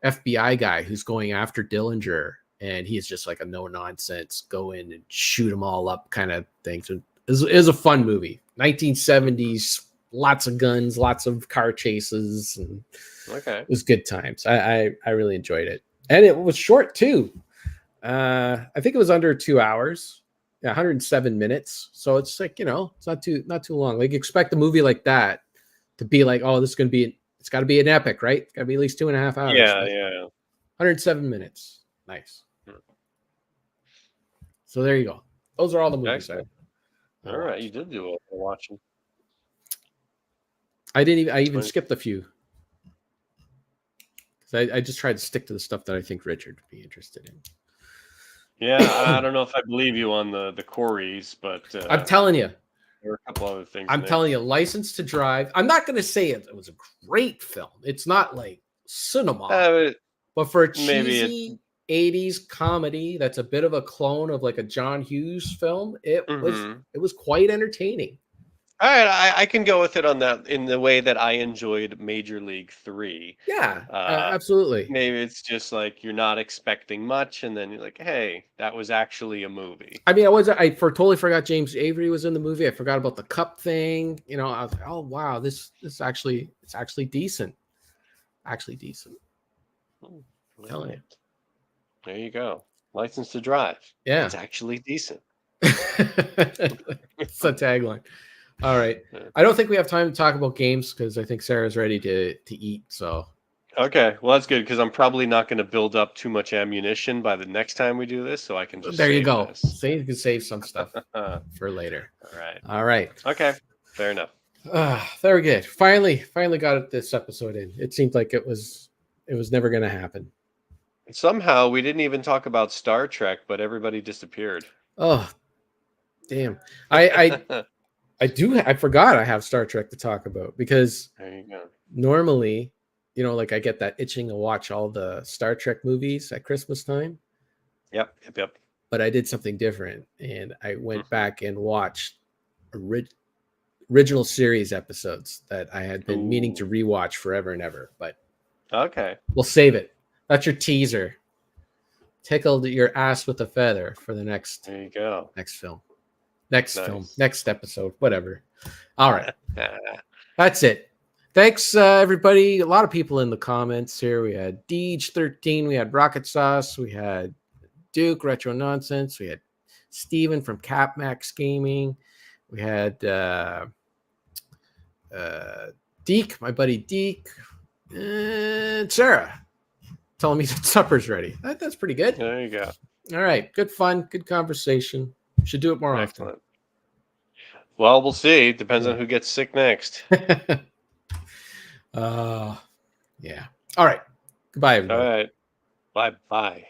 FBI guy who's going after Dillinger. And he's just like a no-nonsense, go in and shoot them all up kind of thing. So it was a fun movie. 1970s, lots of guns, lots of car chases. And it was good times. I really enjoyed it. And it was short, too. I think it was under 2 hours. 107 minutes. So it's like, it's not too long. Like expect a movie like that to be like, oh, this is going to be, it's got to be an epic, right? It's got to be at least 2.5 hours. Yeah. 107 minutes. Nice. So there you go. Those are all the movies. All right. You did do a lot of watching. I even skipped a few. I just tried to stick to the stuff that I think Richard would be interested in. Yeah, I don't know if I believe you on the Corys, but I'm telling you, there are a couple other things. I'm telling you, License to Drive. I'm not going to say it was a great film. It's not like cinema, but for a cheesy 80s comedy that's a bit of a clone of like a John Hughes film, it was quite entertaining. All right, I can go with it on that in the way that I enjoyed Major League 3. Yeah, absolutely. Maybe it's just like you're not expecting much, and then you're like, "Hey, that was actually a movie." I mean, I totally forgot James Avery was in the movie. I forgot about the cup thing. I was like, "Oh wow, it's actually decent. Actually decent." I'm telling you. There you go. License to Drive. Yeah, it's actually decent. It's a tagline. All right. I don't think we have time to talk about games because I think Sarah's ready to eat. So Okay, well that's good because I'm probably not going to build up too much ammunition by the next time we do this, so I can just There you save go. this. See, you can save some stuff All for later. right. All right. Okay. Fair enough. Very good. Finally got this episode in. It seemed like it was never going to happen. Somehow we didn't even talk about Star Trek, but everybody disappeared. Oh, damn. I forgot I have Star Trek to talk about because There you go. normally, like I get that itching to watch all the Star Trek movies at Christmas time. Yep. But I did something different, and I went Mhm. back and watched original series episodes that I had been meaning to rewatch forever and ever. But Okay. we'll save it. That's your teaser. Tickled your ass with a feather for the next There you go. film. Nice. Next episode, whatever. All right. That's it. Thanks, everybody. A lot of people in the comments here. We had Deej13, we had Rocket Sauce, we had Duke, Retro Nonsense, we had Steven from CapMax Gaming, we had Deke, my buddy Deke, and Sarah telling me that supper's ready. That's pretty good. There you go. All right. Good fun. Good conversation. Should do it more Excellent. Well, we'll see. Depends Yeah. on who gets sick next. often. Yeah. All right. Goodbye, everybody. All right. Bye-bye.